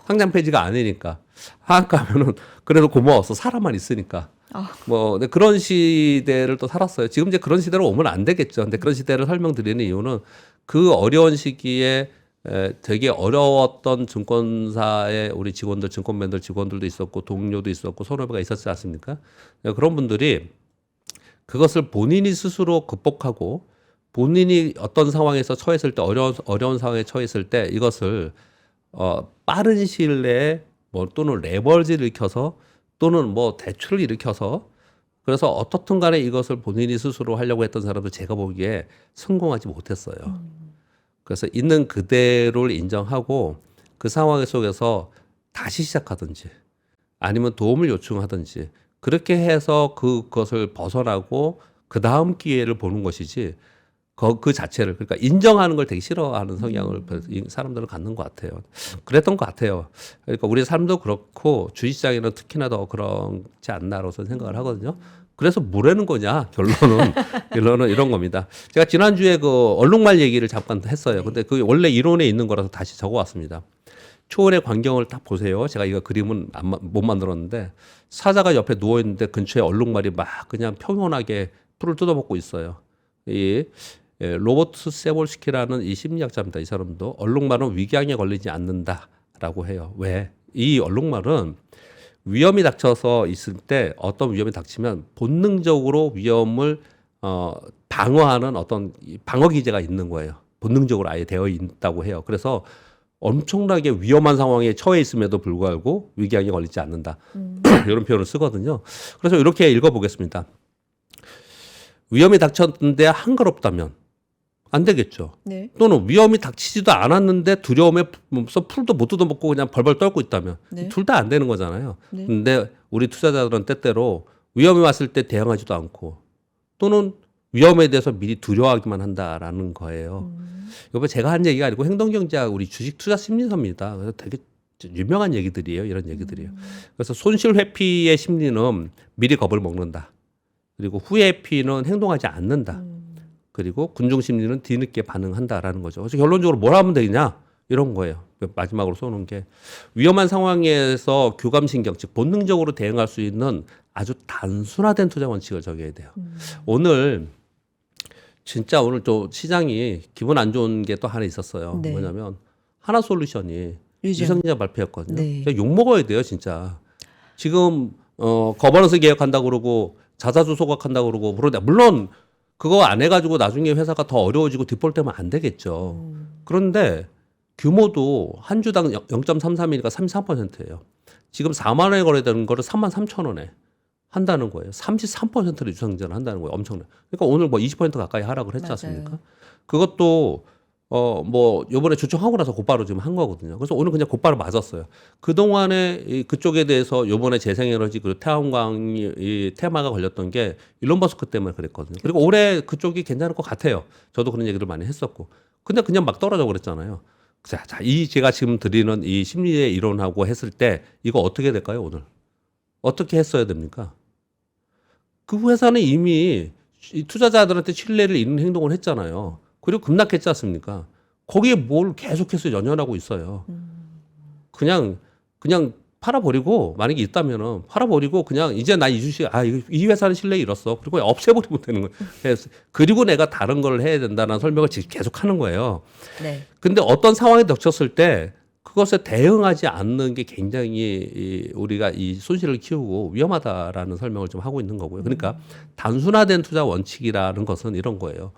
상장 폐지가 아니니까. 하한가면은 그래도 고마웠어. 사람만 있으니까. 뭐 근데 그런 시대를 또 살았어요. 지금 이제 그런 시대로 오면 안 되겠죠. 근데 그런 시대를 설명드리는 이유는 그 어려운 시기에 되게 어려웠던 증권사의 우리 직원들, 증권맨들 직원들도 있었고 동료도 있었고 선후배가 있었지 않습니까? 그런 분들이 그것을 본인이 스스로 극복하고 본인이 어떤 상황에서 처했을 때 어려운 상황에 처했을 때 이것을 빠른 시일 내에 뭐 또는 레버리지를 일으켜서 또는 뭐 대출을 일으켜서 그래서 어떻든 간에 이것을 본인이 스스로 하려고 했던 사람도 제가 보기에 성공하지 못했어요. 그래서 있는 그대로를 인정하고 그 상황 속에서 다시 시작하든지 아니면 도움을 요청하든지 그렇게 해서 그것을 벗어나고 그 다음 기회를 보는 것이지 그 자체를 그러니까 인정하는 걸 되게 싫어하는 성향을 사람들은 갖는 것 같아요. 그랬던 것 같아요. 그러니까 우리 삶도 그렇고 주식시장에는 특히나 더 그렇지 않나라고 생각을 하거든요. 그래서 뭐라는 거냐 결론은 이런 겁니다. 제가 지난주에 그 얼룩말 얘기를 잠깐 했어요. 근데 그 원래 이론에 있는 거라서 다시 적어왔습니다. 초월의 광경을 딱 보세요. 제가 이거 그림은 못 만들었는데 사자가 옆에 누워 있는데 근처에 얼룩말이 막 그냥 평온하게 풀을 뜯어먹고 있어요. 이 로버트 세볼스키라는 이 심리학자입니다. 이 사람도 얼룩말은 위궤양에 걸리지 않는다라고 해요. 왜? 이 얼룩말은 위험이 닥쳐서 있을 때 어떤 위험이 닥치면 본능적으로 위험을 방어하는 어떤 방어 기제가 있는 거예요. 본능적으로 아예 되어 있다고 해요. 그래서 엄청나게 위험한 상황에 처해 있음에도 불구하고 위궤양에 걸리지 않는다. 이런 표현을 쓰거든요. 그래서 이렇게 읽어보겠습니다. 위험이 닥쳤는데 한가롭다면 안 되겠죠. 네. 또는 위험이 닥치지도 않았는데 두려움에 풀도 못 뜯어먹고 그냥 벌벌 떨고 있다면 네. 둘 다 안 되는 거잖아요. 네. 근데 우리 투자자들은 때때로 위험이 왔을 때 대응하지도 않고 또는 위험에 대해서 미리 두려워하기만 한다라는 거예요. 이거 제가 한 얘기가 아니고 행동경제학 우리 주식 투자 심리서입니다. 그래서 되게 유명한 얘기들이에요. 이런 얘기들이에요. 그래서 손실 회피의 심리는 미리 겁을 먹는다. 그리고 후회 회피는 행동하지 않는다. 그리고 군중 심리는 뒤늦게 반응한다라는 거죠. 그래서 결론적으로 뭘 하면 되냐? 이런 거예요. 마지막으로 쏘는 게 위험한 상황에서 교감신경, 즉 본능적으로 대응할 수 있는 아주 단순화된 투자 원칙을 정해야 돼요. 오늘 진짜 오늘 또 시장이 기분 안 좋은 게 또 하나 있었어요. 네. 뭐냐면 하나솔루션이 유정. 유상증자 발표했거든요. 네. 욕 먹어야 돼요, 진짜. 지금 거버넌스 개혁한다고 그러고 자사주 소각한다고 그러고 그러는데 물론 그거 안 해가지고 나중에 회사가 더 어려워지고 디폴트하면 안 되겠죠. 그런데 규모도 한 주당 0.33이니까 33%예요. 지금 4만 원에 거래되는 거를 3만 3천 원에 한다는 거예요. 33%를 유상증자를 한다는 거예요. 엄청나. 그러니까 오늘 뭐 20% 가까이 하락을 했지 맞아요. 않습니까? 그것도 뭐 요번에 주총하고 나서 곧바로 지금 한 거거든요. 그래서 오늘 그냥 곧바로 맞았어요. 그동안에 그쪽에 대해서 요번에 재생에너지 그리고 태양광이 이 테마가 걸렸던 게 일론 머스크 때문에 그랬거든요. 그리고 올해 그쪽이 괜찮을 것 같아요. 저도 그런 얘기를 많이 했었고. 근데 그냥 막 떨어져 그랬잖아요. 자, 이 제가 지금 드리는 이 심리의 이론하고 했을 때 이거 어떻게 될까요, 오늘? 어떻게 했어야 됩니까? 그 회사는 이미 이 투자자들한테 신뢰를 잃는 행동을 했잖아요. 그리고 급락했지 않습니까? 거기에 뭘 계속해서 연연하고 있어요. 그냥 팔아버리고 만약에 있다면은 팔아버리고 그냥 이제 나 이 주식 이 회사는 신뢰 잃었어. 그리고 없애버리면 되는 거예요. 그리고 내가 다른 걸 해야 된다는 설명을 계속 하는 거예요. 네. 근데 어떤 상황에 닥쳤을 때 그것에 대응하지 않는 게 굉장히 우리가 이 손실을 키우고 위험하다라는 설명을 좀 하고 있는 거고요. 그러니까 단순화된 투자 원칙이라는 것은 이런 거예요.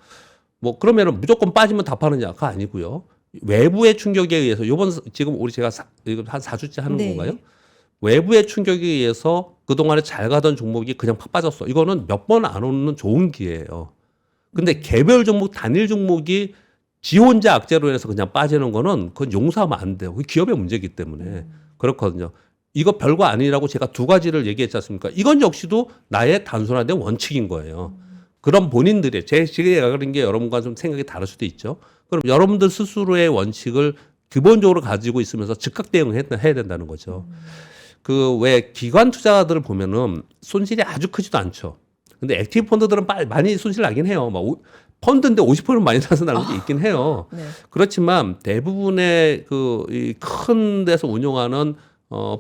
뭐 그러면은 무조건 빠지면 다 파느냐가 아니고요. 외부의 충격에 의해서 지금 우리 제가 이거 한 4주째 하는 네. 건가요? 외부의 충격에 의해서 그동안에 잘 가던 종목이 그냥 팍 빠졌어. 이거는 몇 번 안 오는 좋은 기회예요. 근데 개별 종목, 단일 종목이 지 혼자 악재로 인해서 그냥 빠지는 거는 그건 용서하면 안 돼요. 그게 기업의 문제이기 때문에. 그렇거든요. 이거 별거 아니라고 제가 두 가지를 얘기했지 않습니까? 이건 역시도 나의 단순화된 원칙인 거예요. 그럼 본인들의 제가 그런 게 여러분과 좀 생각이 다를 수도 있죠. 그럼 여러분들 스스로의 원칙을 기본적으로 가지고 있으면서 즉각 대응해야 된다는 거죠. 그 왜 기관 투자자들을 보면은 손실이 아주 크지도 않죠. 근데 액티브 펀드들은 많이 손실 나긴 해요. 막 펀드인데 50%는 많이 나서 나는 게 있긴 해요. 네. 그렇지만 대부분의 큰 데서 운용하는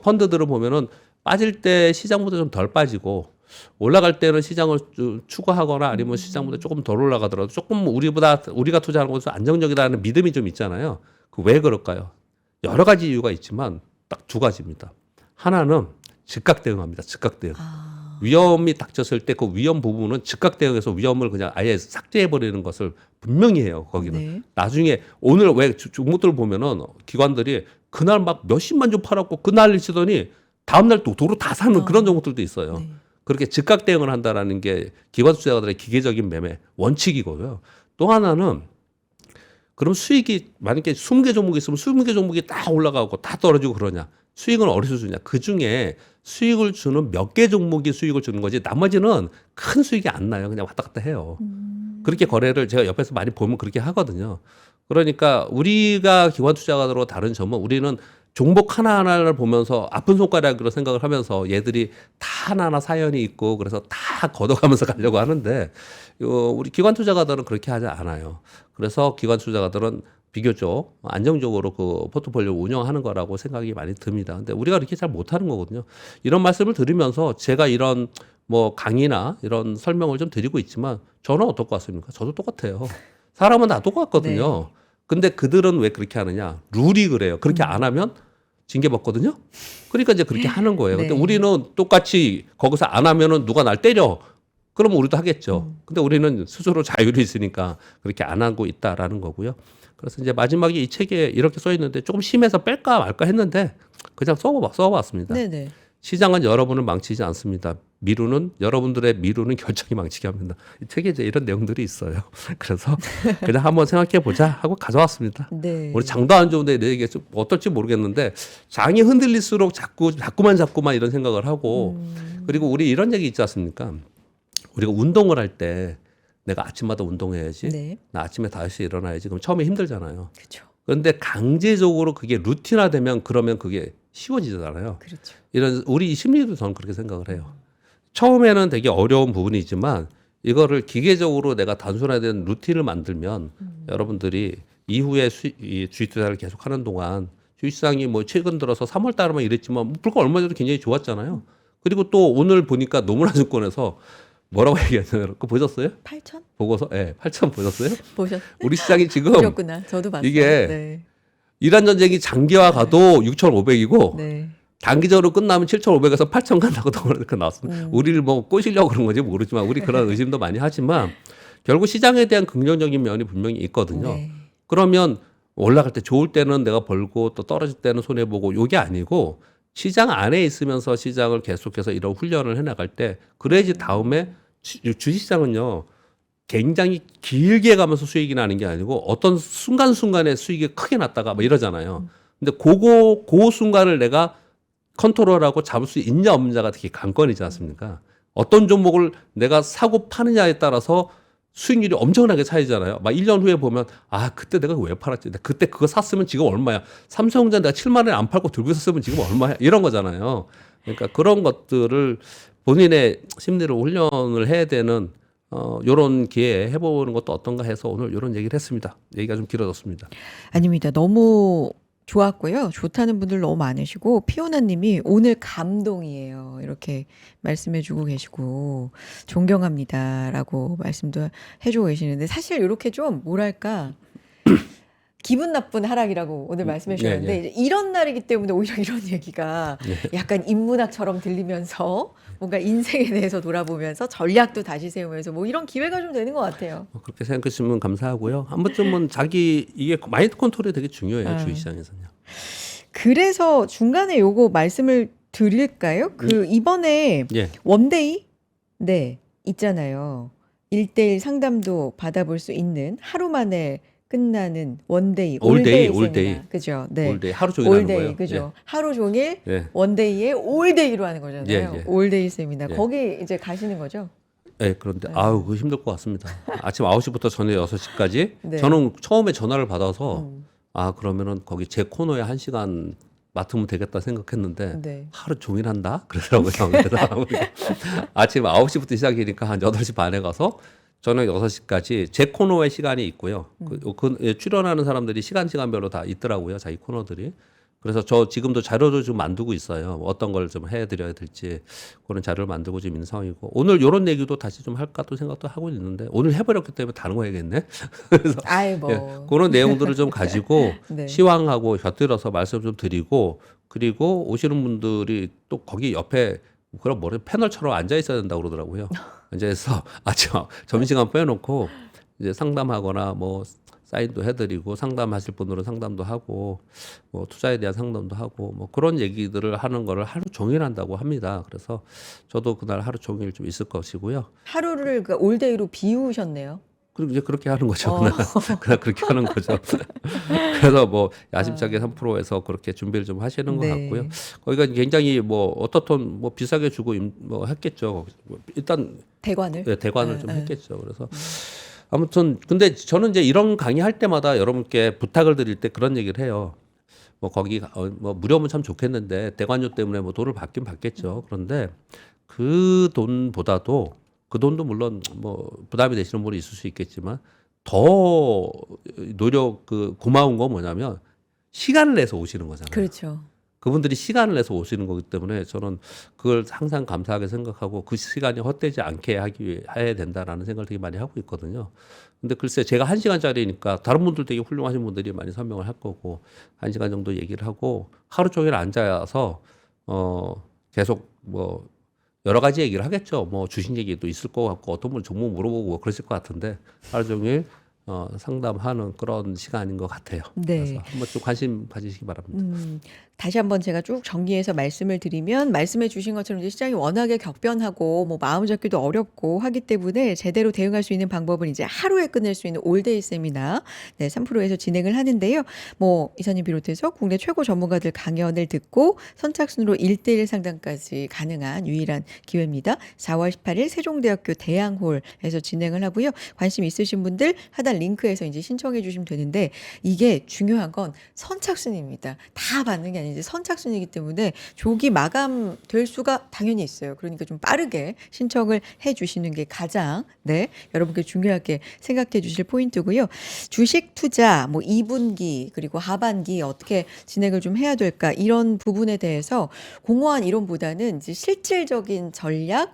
펀드들을 보면은 빠질 때 시장보다 좀 덜 빠지고 올라갈 때는 시장을 추구하거나 아니면 시장보다 조금 덜 올라가더라도 조금 우리가 투자하는 것은 안정적이라는 믿음이 좀 있잖아요. 그 왜 그럴까요? 여러 가지 이유가 있지만 딱 두 가지입니다. 하나는 즉각 대응합니다. 즉각 대응. 위험이 닥쳤을 때 그 위험 부분은 즉각 대응해서 위험을 그냥 아예 삭제해 버리는 것을 분명히 해요. 거기는. 네. 나중에 오늘 왜 종목들을 보면은 기관들이 그날 막 몇십만 주 팔았고 그 난리 치더니 다음날 또 도로 다 사는 그런 종목들도 있어요. 네. 그렇게 즉각 대응을 한다라는 게 기관 투자자들의 기계적인 매매 원칙이고요. 또 하나는 그럼 수익이 만약에 20개 종목이 있으면 20개 종목이 다 올라가고 다 떨어지고 그러냐. 수익은 어디서 주냐. 그중에 수익을 주는 몇 개 종목이 수익을 주는 거지 나머지는 큰 수익이 안 나요. 그냥 왔다 갔다 해요. 그렇게 거래를 제가 옆에서 많이 보면 그렇게 하거든요. 그러니까 우리가 기관 투자가로 다른 점은 우리는 종목 하나하나를 보면서 아픈 손가락으로 생각을 하면서 얘들이 다 하나하나 사연이 있고 그래서 다 걷어가면서 가려고 하는데 우리 기관 투자가들은 그렇게 하지 않아요. 그래서 기관 투자가들은 비교적 안정적으로 그 포트폴리오 운영하는 거라고 생각이 많이 듭니다. 근데 우리가 그렇게 잘 못하는 거거든요. 이런 말씀을 드리면서 제가 이런 뭐 강의나 이런 설명을 좀 드리고 있지만 저는 어떨 것 같습니까? 저도 똑같아요. 사람은 다 똑같거든요. 근데 그들은 왜 그렇게 하느냐? 룰이 그래요. 그렇게 안 하면 징계 받거든요. 그러니까 이제 그렇게 하는 거예요. 근데 네. 우리는 똑같이 거기서 안 하면은 누가 날 때려. 그러면 우리도 하겠죠. 근데 우리는 스스로 자율이 있으니까 그렇게 안 하고 있다라는 거고요. 그래서 이제 마지막에 이 책에 이렇게 써 있는데 조금 심해서 뺄까 말까 했는데 그냥 써봤습니다. 네네. 시장은 여러분을 망치지 않습니다. 여러분들의 미루는 결정이 망치게 합니다. 이 책에 이제 이런 내용들이 있어요. 그래서 그냥 한번 생각해 보자 하고 가져왔습니다. 네. 우리 장도 안 좋은데 내 얘기가 좀 어떨지 모르겠는데 장이 흔들릴수록 자꾸만 이런 생각을 하고 그리고 우리 이런 얘기 있지 않습니까? 우리가 운동을 할 때 내가 아침마다 운동해야지. 네. 나 아침에 5시에 일어나야지. 그럼 처음에 힘들잖아요. 그렇죠. 그런데 강제적으로 그게 루틴화되면 그러면 그게 쉬워지잖아요. 그렇죠. 이런 우리 심리도 저는 그렇게 생각을 해요. 처음에는 되게 어려운 부분이지만 이거를 기계적으로 내가 단순화된 루틴을 만들면 여러분들이 이후에 이 주식 투자를 계속하는 동안 주식시장이 뭐 최근 들어서 3월 달에만 이랬지만 불과 얼마 전에 굉장히 좋았잖아요. 그리고 또 오늘 보니까 노무라증권에서 뭐라고 얘기하잖아요. 그거 보셨어요? 8천? 보고서? 예, 8천 보셨어요? 보셨? 우리 시장이 지금 보셨구나. 저도 봤어요. 이게 네. 이란 전쟁이 장기화 가도 6,500이고 네. 단기적으로 끝나면 7,500에서 8,000 간다고 이렇게 나왔습니다. 우리를 뭐 꼬시려고 그런 건지 모르지만 우리 그런 의심도 많이 하지만 결국 시장에 대한 긍정적인 면이 분명히 있거든요. 네. 그러면 올라갈 때 좋을 때는 내가 벌고 또 떨어질 때는 손해 보고 요게 아니고 시장 안에 있으면서 시장을 계속해서 이런 훈련을 해 나갈 때 그래야지 다음에 주식시장은요. 굉장히 길게 가면서 수익이 나는 게 아니고 어떤 순간순간에 수익이 크게 났다가 뭐 이러잖아요. 근데 그 순간을 내가 컨트롤하고 잡을 수 있냐 없느냐가 되게 관건이지 않습니까? 어떤 종목을 내가 사고 파느냐에 따라서 수익률이 엄청나게 차이잖아요. 막 1년 후에 보면 아 그때 내가 왜 팔았지? 그때 그거 샀으면 지금 얼마야? 삼성전자 내가 7만 원에 안 팔고 들고 있었으면 지금 얼마야? 이런 거잖아요. 그러니까 그런 것들을 본인의 심리를 훈련을 해야 되는 요런 기회에 해보는 것도 어떤가 해서 오늘 요런 얘기를 했습니다. 얘기가 좀 길어졌습니다. 아닙니다. 너무 좋았고요. 좋다는 분들 너무 많으시고 피오나님이 오늘 감동이에요. 이렇게 말씀해주고 계시고 존경합니다라고 말씀도 해주고 계시는데 사실 이렇게 좀 뭐랄까 기분 나쁜 하락이라고 오늘 말씀해 주셨는데 네, 이제 이런 날이기 때문에 오히려 이런 얘기가 약간 인문학처럼 들리면서 뭔가 인생에 대해서 돌아보면서 전략도 다시 세우면서 뭐 이런 기회가 좀 되는 것 같아요. 그렇게 생각하시면 감사하고요. 한 번쯤은 자기 이게 마인드 컨트롤이 되게 중요해요. 주식시장에서는요. 그래서 중간에 요거 말씀을 드릴까요? 그 이번에 예. 원데이 네 있잖아요. 1대1 상담도 받아볼 수 있는 하루 만에 끝나는 원데이 올데이, 세미나. 올데이. 그죠? 네. 올데이 하루 종일 하는 올데이 거예요. 그죠? 하루 종일 예. 원데이에 올데이로 하는 거잖아요. 예, 예. 올데이 세미나 예. 거기 이제 가시는 거죠? 네, 그런데 아우 그거 힘들 것 같습니다. 아침 9시부터 저녁 6시까지 네. 저는 처음에 전화를 받아서 아 그러면은 거기 제 코너에 1시간 맡으면 되겠다 생각했는데 네. 하루 종일 한다 그러더라고요. 그래서 아침 9시부터 시작이니까 한 8시 반에 가서 저녁 6시까지 제 코너에 시간이 있고요. 출연하는 사람들이 시간별로 다 있더라고요. 자기 코너들이. 그래서 저 지금도 자료를 좀 만들고 있어요. 어떤 걸 좀 해드려야 될지 그런 자료를 만들고 지금 있는 상황이고 오늘 이런 얘기도 다시 좀 할까 또 생각도 하고 있는데 오늘 해버렸기 때문에 다른 거 해야겠네. 그래서 아이 뭐. 예, 그런 내용들을 좀 가지고 네. 시황하고 곁들여서 말씀 좀 드리고 그리고 오시는 분들이 또 거기 옆에 그런 머리 패널처럼 앉아 있어야 된다고 그러더라고요. 앉아서 아침 점심시간 빼놓고 이제 상담하거나 뭐 사인도 해드리고 상담하실 분들은 상담도 하고 뭐 투자에 대한 상담도 하고 뭐 그런 얘기들을 하는 거를 하루 종일 한다고 합니다. 그래서 저도 그날 하루 종일 좀 있을 것이고요. 하루를 그 올데이로 비우셨네요. 그리고 이제 그렇게 하는 거죠. 그날 그렇게 하는 거죠. 그래서 뭐 야심차게 3%에서 그렇게 준비를 좀 하시는 것 네. 같고요. 거기가 굉장히 뭐 어떻든 뭐 비싸게 주고 뭐 했겠죠. 일단 대관을. 네, 대관을 좀 했겠죠. 그래서 아무튼 근데 저는 이제 이런 강의 할 때마다 여러분께 부탁을 드릴 때 그런 얘기를 해요. 뭐 거기 뭐 무료면 참 좋겠는데 대관료 때문에 뭐 돈을 받긴 받겠죠. 그런데 그 돈보다도 그 돈도 물론 뭐 부담이 되시는 분이 있을 수 있겠지만 더 고마운 건 뭐냐면 시간을 내서 오시는 거잖아요. 그렇죠. 그분들이 시간을 내서 오시는 거기 때문에 저는 그걸 항상 감사하게 생각하고 그 시간이 헛되지 않게 해야 된다라는 생각을 되게 많이 하고 있거든요. 근데 글쎄 제가 1시간짜리니까 다른 분들 되게 훌륭하신 분들이 많이 설명을 할 거고 1시간 정도 얘기를 하고 하루 종일 앉아서 계속 뭐 여러 가지 얘기를 하겠죠. 뭐 주식 얘기도 있을 것 같고 어떤 분 종목 물어보고 뭐 그러실 것 같은데 하루 종일 상담하는 그런 시간인 것 같아요. 네. 그래서 한번 좀 관심 가지시기 바랍니다. 다시 한번 제가 쭉 정리해서 말씀을 드리면 말씀해 주신 것처럼 이제 시장이 워낙에 격변하고 뭐 마음 잡기도 어렵고 하기 때문에 제대로 대응할 수 있는 방법은 이제 하루에 끝낼 수 있는 올데이 세미나 3프로에서 진행을 하는데요. 뭐 이사님 비롯해서 국내 최고 전문가들 강연을 듣고 선착순으로 1대1 상담까지 가능한 유일한 기회입니다. 4월 18일 세종대학교 대양홀에서 진행을 하고요. 관심 있으신 분들 하단 링크에서 이제 신청해 주시면 되는데 이게 중요한 건 선착순입니다. 다 받는 게 아니라 이제 선착순이기 때문에 조기 마감될 수가 당연히 있어요. 그러니까 좀 빠르게 신청을 해 주시는 게 가장 여러분께 중요하게 생각해 주실 포인트고요. 주식 투자 뭐 2분기 그리고 하반기 어떻게 진행을 좀 해야 될까 이런 부분에 대해서 공허한 이론보다는 이제 실질적인 전략,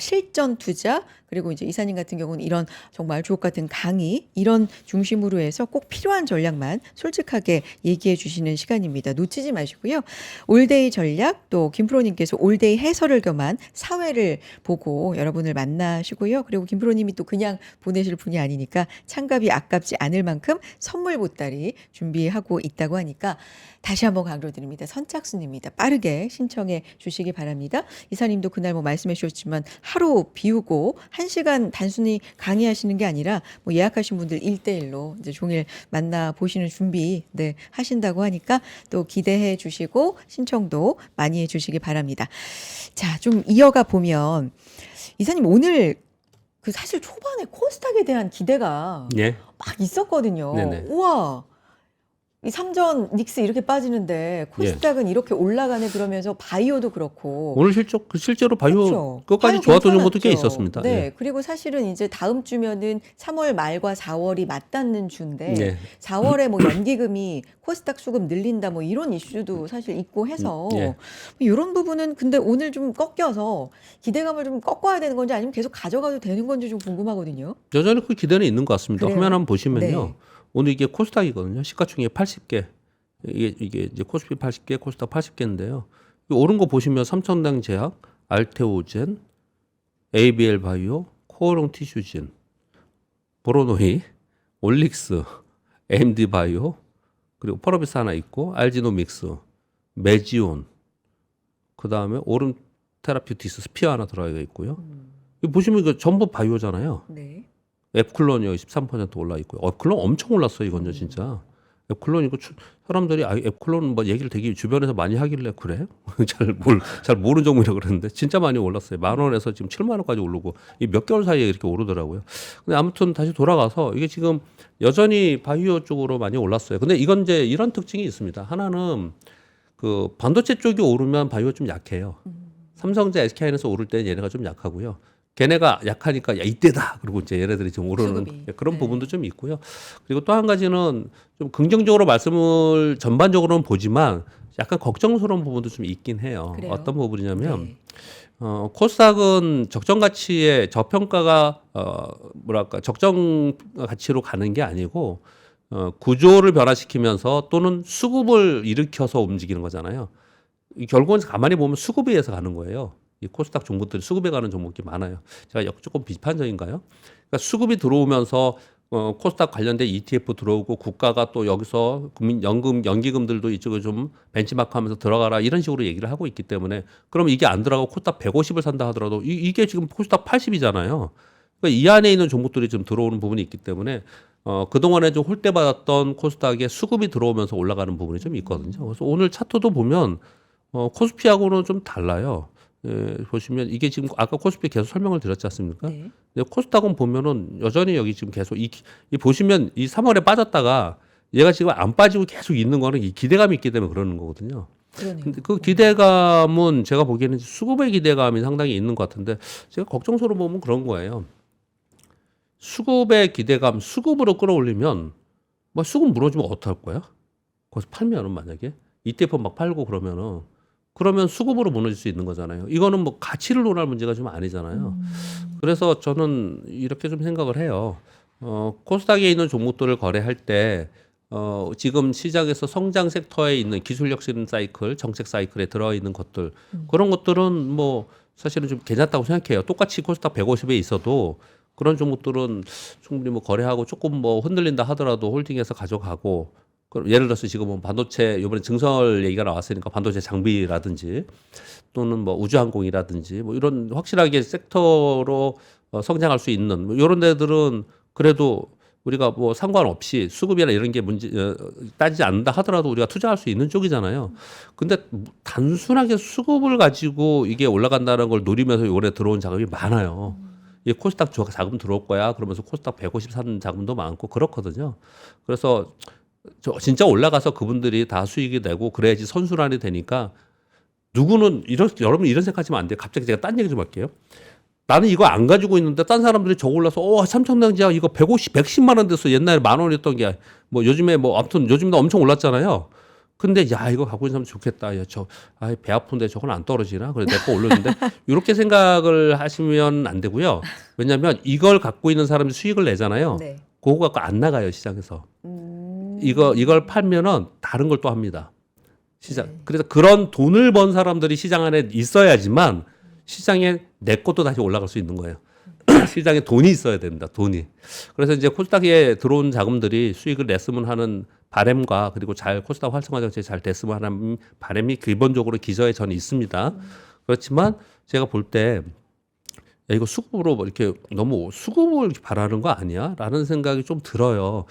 실전 투자 그리고 이제 이사님 같은 경우는 이런 정말 주옥 같은 강의 이런 중심으로 해서 꼭 필요한 전략만 솔직하게 얘기해 주시는 시간입니다. 놓치지 마시고요. 올데이 전략 또 김프로님께서 올데이 해설을 겸한 사회를 보고 여러분을 만나시고요. 그리고 김프로님이 또 그냥 보내실 분이 아니니까 참가비 아깝지 않을 만큼 선물 보따리 준비하고 있다고 하니까 다시 한번 강조드립니다. 선착순입니다. 빠르게 신청해 주시기 바랍니다. 이사님도 그날 뭐 말씀해 주셨지만 하루 비우고 1시간 단순히 강의하시는 게 아니라 뭐 예약하신 분들 1대1로 이제 종일 만나 보시는 준비 하신다고 하니까 또 기대해 주시고 신청도 많이 해 주시기 바랍니다. 자, 좀 이어가 보면 이사님 오늘 그 사실 초반에 코스닥에 대한 기대가 예. 막 있었거든요. 네네. 우와. 이 3전 닉스 이렇게 빠지는데 코스닥은 이렇게 올라가네 그러면서 바이오도 그렇고 오늘 실제로 바이오 그렇죠. 끝까지 바이오 좋았던 종목도 꽤 괜찮았죠. 있었습니다. 네. 예. 그리고 사실은 이제 다음 주면은 3월 말과 4월이 맞닿는 주인데 예. 4월에 뭐 연기금이 코스닥 수급 늘린다 뭐 이런 이슈도 사실 있고 해서 예. 이런 부분은 근데 오늘 좀 꺾여서 기대감을 좀 꺾어야 되는 건지 아니면 계속 가져가도 되는 건지 좀 궁금하거든요. 여전히 그 기대는 있는 것 같습니다. 그래요? 화면 한번 보시면요. 네. 오늘 이게 코스닥이거든요. 시가총액 80개. 이게 이제 코스피 80개, 코스닥 80개인데요. 오른 거 보시면 삼천당 제약, 알테오젠, ABL 바이오, 코어롱 티슈진, 보로노이, 올릭스, AMD 바이오, 그리고 펄어비스 하나 있고, 알지노믹스, 메지온, 그 다음에 오름 테라퓨티스 스피어 하나 들어가 있고요. 이거 보시면 이거 전부 바이오잖아요. 네. 앱클론이 13% 올라 있고요. 앱클론 엄청 올랐어요, 이건요, 진짜. 앱클론 이거 사람들이 앱클론 뭐 얘기를 되게 주변에서 많이 하길래 그래? 잘 모르는 종목이라 그러는데 진짜 많이 올랐어요. 10,000원에서 지금 70,000원까지 오르고 이 몇 개월 사이에 이렇게 오르더라고요. 근데 아무튼 다시 돌아가서 이게 지금 여전히 바이오 쪽으로 많이 올랐어요. 근데 이건 이제 이런 특징이 있습니다. 하나는 그 반도체 쪽이 오르면 바이오 좀 약해요. 삼성전자, SK하이닉스 오를 때는 얘네가 좀 약하고요. 걔네가 약하니까 야 이때다. 그리고 이제 얘네들이 좀 오르는 수급이. 그런 네. 부분도 좀 있고요. 그리고 또 한 가지는 좀 긍정적으로 말씀을 전반적으로는 보지만 약간 걱정스러운 부분도 좀 있긴 해요. 그래요? 어떤 부분이냐면 네. 코스닥은 적정 가치의 저평가가 적정 가치로 가는 게 아니고 구조를 변화시키면서 또는 수급을 일으켜서 움직이는 거잖아요. 결국은 가만히 보면 수급에 의해서 가는 거예요. 이 코스닥 종목들이 수급에 가는 종목이 많아요. 제가 조금 비판적인가요? 그러니까 수급이 들어오면서 코스닥 관련된 ETF 들어오고 국가가 또 여기서 연기금들도 이쪽에 좀 벤치마크하면서 들어가라 이런 식으로 얘기를 하고 있기 때문에 그럼 이게 안 들어가고 코스닥 150을 산다 하더라도 이게 지금 코스닥 80이잖아요. 그러니까 이 안에 있는 종목들이 좀 들어오는 부분이 있기 때문에 그동안에 좀 홀대받았던 코스닥에 수급이 들어오면서 올라가는 부분이 좀 있거든요. 그래서 오늘 차트도 보면 코스피하고는 좀 달라요. 예, 보시면 이게 지금 아까 코스피 계속 설명을 드렸지 않습니까? 네. 근데 코스닥은 보면은 여전히 여기 지금 계속 이 보시면 이 3월에 빠졌다가 얘가 지금 안 빠지고 계속 있는 거는 이 기대감이 있기 때문에 그러는 거거든요. 그러네요. 근데 그 기대감은 제가 보기에는 수급의 기대감이 상당히 있는 것 같은데 제가 걱정스러워 보면 그런 거예요. 수급의 기대감, 수급으로 끌어올리면 뭐 수급 무너지면 어떡할 거야? 거기서 팔면은 만약에 ETF 막 팔고 그러면 수급으로 무너질 수 있는 거잖아요. 이거는 뭐 가치를 논할 문제가 좀 아니잖아요. 그래서 저는 이렇게 좀 생각을 해요. 코스닥에 있는 종목들을 거래할 때 지금 시장에서 성장 섹터에 있는 기술 혁신 사이클, 정책 사이클에 들어 있는 것들 그런 것들은 뭐 사실은 좀 괜찮다고 생각해요. 똑같이 코스닥 150에 있어도 그런 종목들은 충분히 뭐 거래하고 조금 뭐 흔들린다 하더라도 홀딩해서 가져가고 예를 들어서 지금 뭐 반도체 이번에 증설 얘기가 나왔으니까 반도체 장비라든지 또는 뭐 우주항공이라든지 뭐 이런 확실하게 섹터로 성장할 수 있는 뭐 이런 데들은 그래도 우리가 뭐 상관없이 수급이나 이런 게 따지지 않는다 하더라도 우리가 투자할 수 있는 쪽이잖아요. 근데 단순하게 수급을 가지고 이게 올라간다는 걸 노리면서 이번에 들어온 자금이 많아요. 이 코스닥 자금 들어올 거야. 그러면서 코스닥 150 사는 자금도 많고 그렇거든요. 그래서 진짜 올라가서 그분들이 다 수익이 되고 그래야지 선순환이 되니까 누구는 여러분 이런 생각하시면 안 돼요. 갑자기 제가 딴 얘기 좀 할게요. 나는 이거 안 가지고 있는데 딴 사람들이 저거 올라서 삼성전자 이거 110만 원 됐어. 옛날에 10,000원이었던 게 뭐 요즘에 뭐 아무튼 요즘도 엄청 올랐잖아요. 근데 야 이거 갖고 있는 사람 좋겠다. 야 배 아픈데 저건 안 떨어지나? 그래 내 거 올렸는데 이렇게 생각을 하시면 안 되고요. 왜냐하면 이걸 갖고 있는 사람이 수익을 내잖아요. 네. 그거 갖고 안 나가요 시장에서. 이걸 팔면은 다른 걸 또 합니다. 시장. 네. 그래서 그런 돈을 번 사람들이 시장 안에 있어야지만 시장에 내 것도 다시 올라갈 수 있는 거예요. 시장에 돈이 있어야 됩니다. 돈이. 그래서 이제 코스닥에 들어온 자금들이 수익을 냈으면 하는 바람과 그리고 잘 코스닥 활성화 정책이 잘 됐으면 하는 바람이 기본적으로 기저에 저는 있습니다. 그렇지만 제가 볼 때 야, 이거 수급으로 뭐 이렇게 너무 수급을 이렇게 바라는 거 아니야? 라는 생각이 좀 들어요.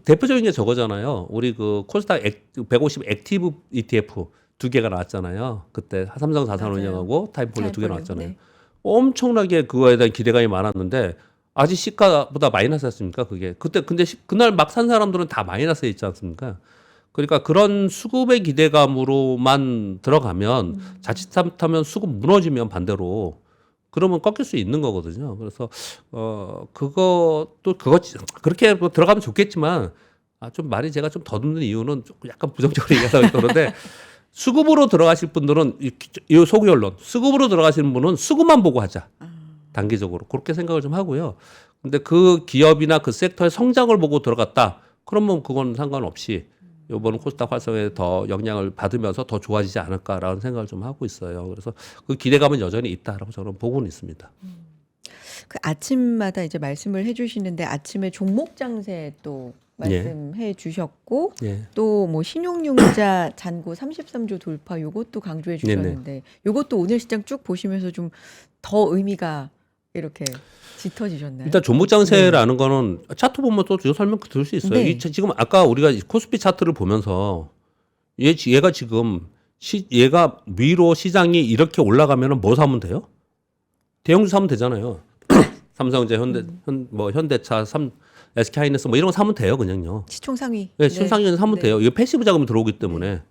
대표적인 게 저거잖아요. 우리 그 코스닥 150 액티브 ETF 두 개가 나왔잖아요. 그때 삼성 자산운용하고 타임폴리오 두 개 나왔잖아요. 네. 엄청나게 그거에 대한 기대감이 많았는데 아직 시가보다 마이너스였습니까? 그게 그때 근데 그날 막 산 사람들은 다 마이너스에 있지 않습니까? 그러니까 그런 수급의 기대감으로만 들어가면 자칫하면 수급 무너지면 반대로 그러면 꺾일 수 있는 거거든요. 그래서 그거 그렇게 뭐 들어가면 좋겠지만 좀 말이 제가 좀 더듬는 이유는 조금 약간 부정적으로 얘기하다 그러는데 수급으로 들어가실 분들은 이 소결론 수급으로 들어가시는 분은 수급만 보고 하자. 단기적으로 그렇게 생각을 좀 하고요. 근데 그 기업이나 그 섹터의 성장을 보고 들어갔다. 그러면 그건 상관없이 이번 코스닥 활성화에 더 영향을 받으면서 더 좋아지지 않을까라는 생각을 좀 하고 있어요. 그래서 그 기대감은 여전히 있다라고 저는 보고는 있습니다. 그 아침마다 이제 말씀을 해주시는데 아침에 종목 장세 또 말씀해 주셨고 예. 또 뭐 신용융자 잔고 33조 돌파 요것도 강조해 주셨는데 요것도 오늘 시장 쭉 보시면서 좀 더 의미가 이렇게 짙어지셨나요? 일단 종목 장세라는 거는 차트 보면 또 설명 드릴 수 있어요. 네. 지금 아까 우리가 코스피 차트를 보면서 얘가 지금 얘가 위로 시장이 이렇게 올라가면은 뭐 사면 돼요? 대형주 사면 되잖아요. 삼성전자, 현대차, SK하이닉스 뭐 이런 거 사면 돼요, 그냥요. 시총 상위. 네, 시장에는 사면 네. 돼요. 이거 패시브 자금이 들어오기 때문에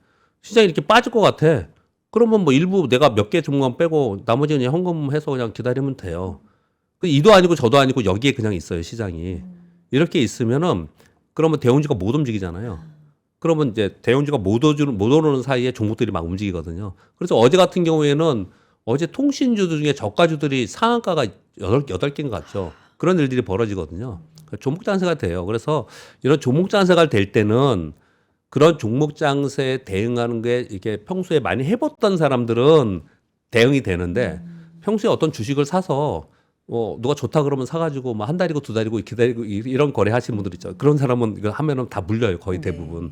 시장이 이렇게 빠질 것 같아. 그러면 뭐 일부 내가 몇 개 종목만 빼고 나머지는 그냥 현금해서 그냥 기다리면 돼요. 이도 아니고 저도 아니고 여기에 그냥 있어요, 시장이. 이렇게 있으면은 그러면 대형주가 못 움직이잖아요. 그러면 이제 대형주가 못 오르는 사이에 종목들이 막 움직이거든요. 그래서 어제 같은 경우에는 어제 통신주 중에 저가주들이 상한가가 8개인 것 같죠. 그런 일들이 벌어지거든요. 종목 장세가 돼요. 그래서 이런 종목 장세가 될 때는 그런 종목 장세에 대응하는 게 이게 평소에 많이 해봤던 사람들은 대응이 되는데 평소에 어떤 주식을 사서 누가 좋다 그러면 사가지고 뭐 한 달이고 두 달이고 기다리고 이런 거래 하시는 분들 있죠. 그런 사람은 이거 하면은 다 물려요. 거의 대부분.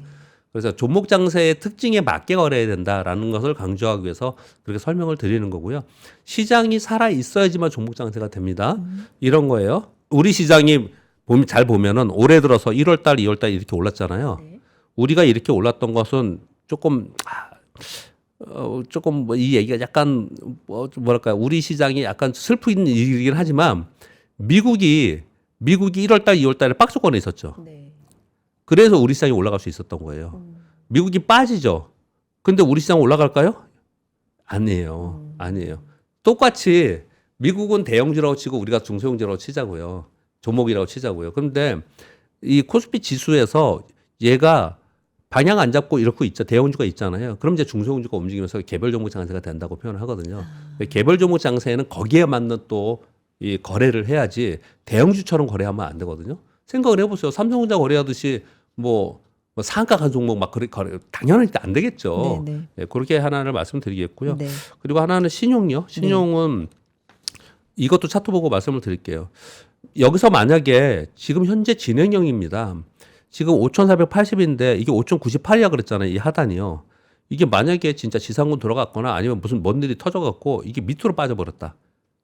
그래서 종목 장세의 특징에 맞게 거래해야 된다라는 것을 강조하기 위해서 그렇게 설명을 드리는 거고요. 시장이 살아 있어야지만 종목 장세가 됩니다. 이런 거예요. 우리 시장이 잘 보면은 올해 들어서 1월 달, 2월 달 이렇게 올랐잖아요. 네. 우리가 이렇게 올랐던 것은 조금 뭐 이 얘기가 약간 뭐랄까 우리 시장이 약간 슬픈 일이긴 하지만 미국이 1월 달, 2월 달에 박스권에 있었죠. 네. 그래서 우리 시장이 올라갈 수 있었던 거예요. 미국이 빠지죠. 근데 우리 시장 올라갈까요? 아니에요. 아니에요. 똑같이 미국은 대형주라고 치고 우리가 중소형주라고 치자고요. 종목이라고 치자고요. 그런데 이 코스피 지수에서 얘가 방향 안 잡고 이렇게 있죠. 대형주가 있잖아요. 그럼 이제 중소형주가 움직이면서 개별 종목 장세가 된다고 표현을 하거든요. 개별 종목 장세에는 거기에 맞는 또 이 거래를 해야지 대형주처럼 거래하면 안 되거든요. 생각을 해보세요. 삼성전자 거래하듯이 뭐 상가 간 종목 막 거래 당연히 안 되겠죠. 네, 네. 네, 그렇게 하나를 말씀드리겠고요. 네. 그리고 하나는 신용요. 신용은 이것도 차트 보고 말씀을 드릴게요. 여기서 만약에 지금 현재 진행형입니다. 지금 5,480인데 이게 5,098이야 그랬잖아요. 이 하단이요. 이게 만약에 진짜 지상군 들어갔거나 아니면 무슨 뭔 일이 터져갖고 이게 밑으로 빠져버렸다.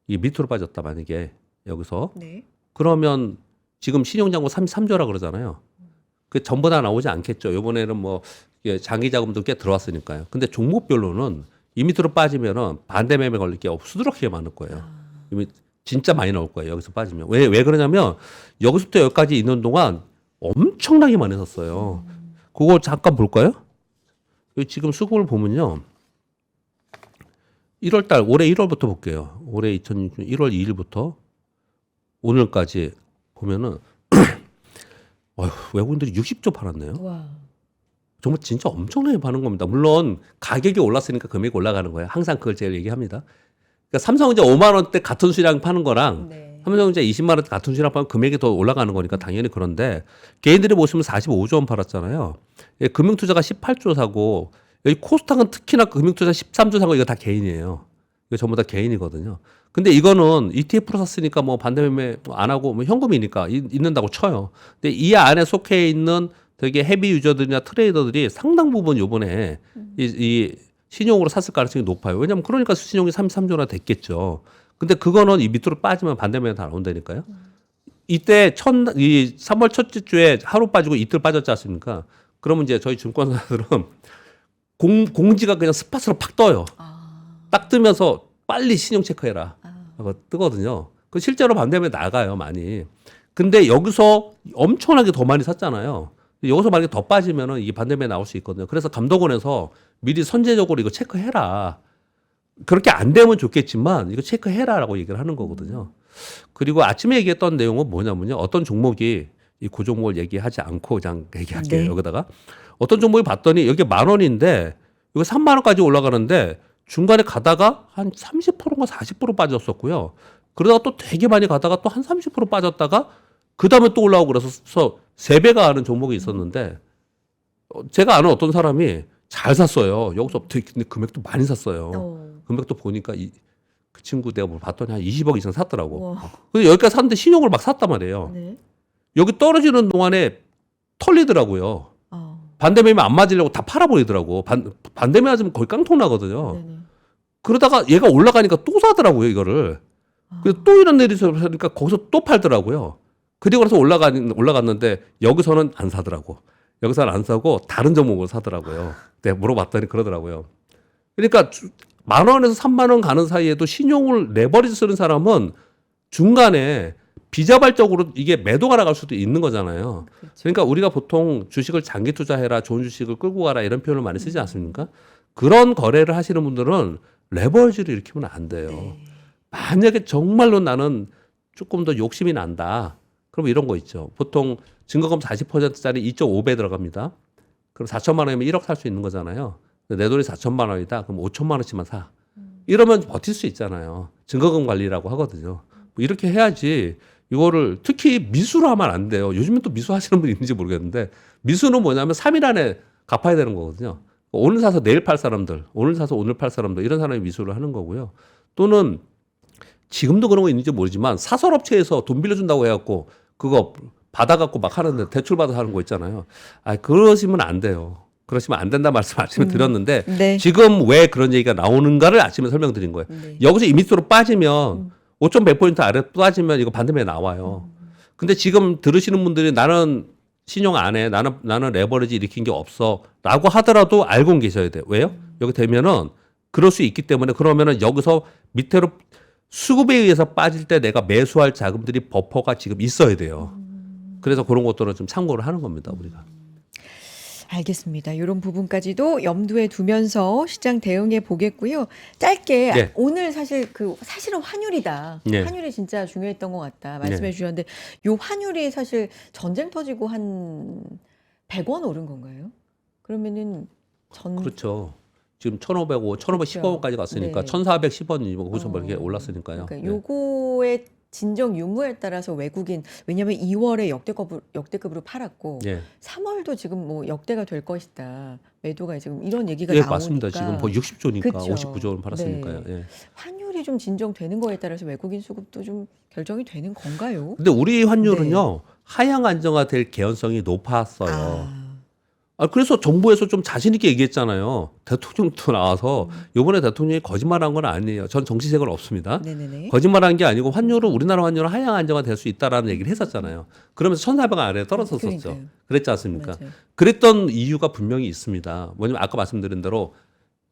이게 밑으로 빠졌다 만약에 여기서. 네. 그러면 지금 신용장고 33조라 그러잖아요. 그 전부 다 나오지 않겠죠. 이번에는 뭐 장기 자금도 꽤 들어왔으니까요. 근데 종목별로는 이 밑으로 빠지면은 반대 매매 걸릴 게 수두룩하게 많을 거예요. 이미 진짜 많이 나올 거예요. 여기서 빠지면. 왜 그러냐면 여기서부터 여기까지 있는 동안 엄청나게 많이 샀어요. 그거 잠깐 볼까요? 여기 지금 수급을 보면요. 1월 달, 올해 1월부터 볼게요. 올해 2006년 1월 2일부터 오늘까지 보면은 외국인들이 60조 팔았네요. 와. 정말 진짜 엄청나게 파는 겁니다. 물론 가격이 올랐으니까 금액이 올라가는 거예요. 항상 그걸 제가 얘기합니다. 그러니까 삼성전자 5만 원대 같은 수량 파는 거랑 네. 삼성전자 20만 원대 같은 수량 파면 금액이 더 올라가는 거니까 당연히 그런데 개인들이 보시면 45조 원 팔았잖아요. 금융투자가 18조 사고 여기 코스닥은 특히나 금융투자 13조 사고 이거 다 개인이에요. 이거 전부 다 개인이거든요. 근데 이거는 ETF로 샀으니까 뭐 반대매매 안 하고 뭐 현금이니까 있는다고 쳐요. 근데 이 안에 속해 있는 되게 헤비 유저들이나 트레이더들이 상당 부분 요번에 이 신용으로 샀을 가능성이 높아요. 왜냐면 그러니까 수신용이 33조나 됐겠죠. 근데 그거는 이 밑으로 빠지면 반대매매 다 나온다니까요. 이때 이 3월 첫째 주에 하루 빠지고 이틀 빠졌지 않습니까? 그러면 이제 저희 증권사들은 공지가 그냥 스팟으로 팍 떠요. 딱 뜨면서 빨리 신용 체크해라. 하고 뜨거든요. 그 실제로 반대매매 나가요, 많이. 근데 여기서 엄청나게 더 많이 샀잖아요. 여기서 만약에 더 빠지면은 이게 반대매매 나올 수 있거든요. 그래서 감독원에서 미리 선제적으로 이거 체크해라. 그렇게 안 되면 좋겠지만 이거 체크해라라고 얘기를 하는 거거든요. 그리고 아침에 얘기했던 내용은 뭐냐면요. 어떤 종목이 이 고종목을 얘기하지 않고 그냥 얘기할게요. 네. 여기다가 어떤 종목이 봤더니 여기 10,000원인데 이거 3만 원까지 올라가는데 중간에 가다가 한 30%인가 40% 빠졌었고요. 그러다가 또 되게 많이 가다가 또 한 30% 빠졌다가 그 다음에 또 올라오고 그래서 3배가 하는 종목이 있었는데 제가 아는 어떤 사람이 잘 샀어요. 여기서 근데 금액도 많이 샀어요. 금액도 보니까 그 친구 내가 뭐 봤더니 한 20억 이상 샀더라고. 근데 여기까지 샀는데 신용을 막 샀단 말이에요. 네. 여기 떨어지는 동안에 털리더라고요. 반대매매 안 맞으려고 다 팔아버리더라고. 반대매 맞으면 거의 깡통 나거든요. 네네. 그러다가 얘가 올라가니까 또 사더라고요, 이거를. 그래서 또 이런 일이 있으니까 거기서 또 팔더라고요. 그리고 나서 올라갔는데 여기서는 안 사더라고. 여기서는 안 사고 다른 종목을 사더라고요. 내가 물어봤더니 그러더라고요. 그러니까 10,000원에서 30,000원 가는 사이에도 신용을 레버리지 쓰는 사람은 중간에 비자발적으로 이게 매도가 나갈 수도 있는 거잖아요. 그렇죠. 그러니까 우리가 보통 주식을 장기 투자해라, 좋은 주식을 끌고 가라 이런 표현을 많이 쓰지 않습니까? 그런 거래를 하시는 분들은 레버리지를 일으키면 안 돼요. 네. 만약에 정말로 나는 조금 더 욕심이 난다. 그럼 이런 거 있죠. 보통 증거금 40%짜리 2.5배 들어갑니다. 그럼 4천만 원이면 1억 살 수 있는 거잖아요. 내 돈이 4천만 원이다. 그럼 5천만 원치만 사. 이러면 버틸 수 있잖아요. 증거금 관리라고 하거든요. 뭐 이렇게 해야지 이거를 특히 미수로 하면 안 돼요. 요즘엔 또 미수 하시는 분이 있는지 모르겠는데 미수는 뭐냐면 3일 안에 갚아야 되는 거거든요. 오늘 사서 내일 팔 사람들, 오늘 사서 오늘 팔 사람들 이런 사람이 미수를 하는 거고요. 또는 지금도 그런 거 있는지 모르지만 사설업체에서 돈 빌려준다고 해갖고 그거 받아갖고 막 하는데 대출받아 하는 거 있잖아요. 그러시면 안 돼요. 그러시면 안 된다 말씀 아침에 드렸는데 네. 지금 왜 그런 얘기가 나오는가를 아침에 설명드린 거예요. 네. 여기서 이 밑으로 빠지면 5.100포인트 아래 빠지면 이거 반대매매 나와요. 근데 지금 들으시는 분들이 나는 신용 안 해. 나는 레버리지 일으킨 게 없어. 라고 하더라도 알고 계셔야 돼요. 왜요? 여기 되면은 그럴 수 있기 때문에 그러면은 여기서 밑으로 수급에 의해서 빠질 때 내가 매수할 자금들이 버퍼가 지금 있어야 돼요. 그래서 그런 것들은 좀 참고를 하는 겁니다, 우리가. 알겠습니다. 이런 부분까지도 염두에 두면서 시장 대응해 보겠고요. 짧게 네. 오늘 사실은 환율이다. 네. 환율이 진짜 중요했던 것 같다. 말씀해 주셨는데 요 환율이 사실 전쟁 터지고 한 100원 오른 건가요? 그러면은 전 그렇죠. 지금 1,510원까지 갔으니까 네. 1,410원이고 거기서 뭐 이렇게 올랐으니까요. 그러니까 네. 요거의 진정 유무에 따라서 외국인 왜냐하면 2월에 역대급으로 팔았고 예. 3월도 지금 뭐 역대가 될 것이다. 매도가 지금 이런 얘기가 예, 나오니까 맞습니다. 지금 뭐 60조니까 그쵸. 59조 원 팔았으니까요. 네. 예. 환율이 좀 진정되는 거에 따라서 외국인 수급도 좀 결정이 되는 건가요? 근데 우리 환율은요. 하향 안정화될 개연성이 높았어요. 그래서 정부에서 좀 자신 있게 얘기했잖아요. 대통령도 나와서 이번에 대통령이 거짓말한 건 아니에요. 전 정치색은 없습니다. 네네네. 거짓말한 게 아니고 환율은 우리나라 환율은 하향 안정화 될 수 있다라는 얘기를 했었잖아요. 그러면서 1,400원 아래에 떨어졌었죠. 그러니까요. 그랬지 않습니까? 맞아요. 그랬던 이유가 분명히 있습니다. 뭐냐면 아까 말씀드린 대로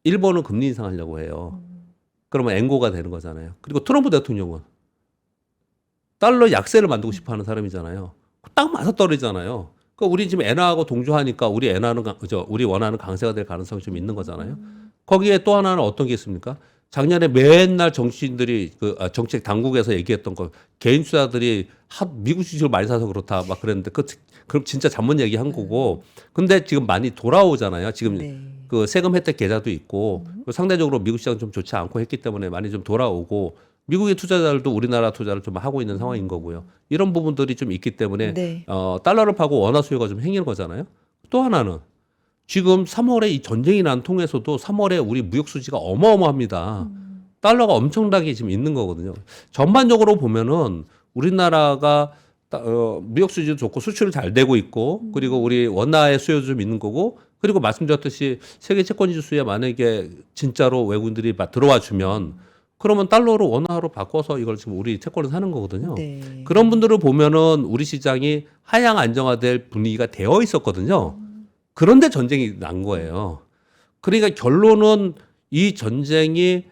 일본은 금리 인상하려고 해요. 그러면 앵고가 되는 거잖아요. 그리고 트럼프 대통령은 달러 약세를 만들고 싶어하는 사람이잖아요. 딱 맞아 떨어지잖아요. 그러니까 우리 지금 엔화하고 동조하니까 우리 엔화는 우리 원화는 강세가 될 가능성이 좀 있는 거잖아요. 거기에 또 하나는 어떤 게 있습니까? 작년에 맨날 정치인들이 정책 당국에서 얘기했던 거 개인 투자들이 미국 주식을 많이 사서 그렇다 막 그랬는데 그럼 진짜 잘못 얘기한 거고. 근데 지금 많이 돌아오잖아요. 지금 네. 그 세금 혜택 계좌도 있고 상대적으로 미국 시장 좀 좋지 않고 했기 때문에 많이 좀 돌아오고 미국의 투자자들도 우리나라 투자를 좀 하고 있는 상황인 거고요. 이런 부분들이 좀 있기 때문에 네. 달러를 파고 원화 수요가 좀 생기는 거잖아요. 또 하나는 지금 3월에 이 전쟁이 난 통해서도 3월에 우리 무역 수지가 어마어마합니다. 달러가 엄청나게 지금 있는 거거든요. 전반적으로 보면은 우리나라가 무역 수지도 좋고 수출이 잘 되고 있고 그리고 우리 원화의 수요도 좀 있는 거고 그리고 말씀드렸듯이 세계 채권 지수에 만약에 진짜로 외국인들이 막 들어와 주면 그러면 달러로 원화로 바꿔서 이걸 지금 우리 채권을 사는 거거든요. 네. 그런 분들을 보면은 우리 시장이 하향 안정화될 분위기가 되어 있었거든요. 그런데 전쟁이 난 거예요. 그러니까 결론은 이 전쟁이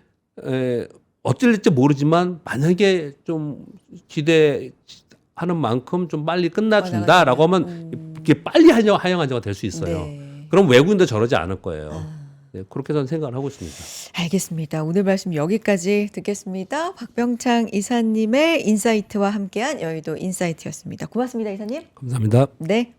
어쩔지 모르지만 만약에 좀 기대하는 만큼 좀 빨리 끝나준다라고 하면 이게 빨리 하향 안정화 될 수 있어요. 네. 그럼 외국인도 저러지 않을 거예요. 네, 그렇게 저는 생각을 하고 있습니다. 알겠습니다. 오늘 말씀 여기까지 듣겠습니다. 박병창 이사님의 인사이트와 함께한 여의도 인사이트였습니다. 고맙습니다, 이사님. 감사합니다. 네.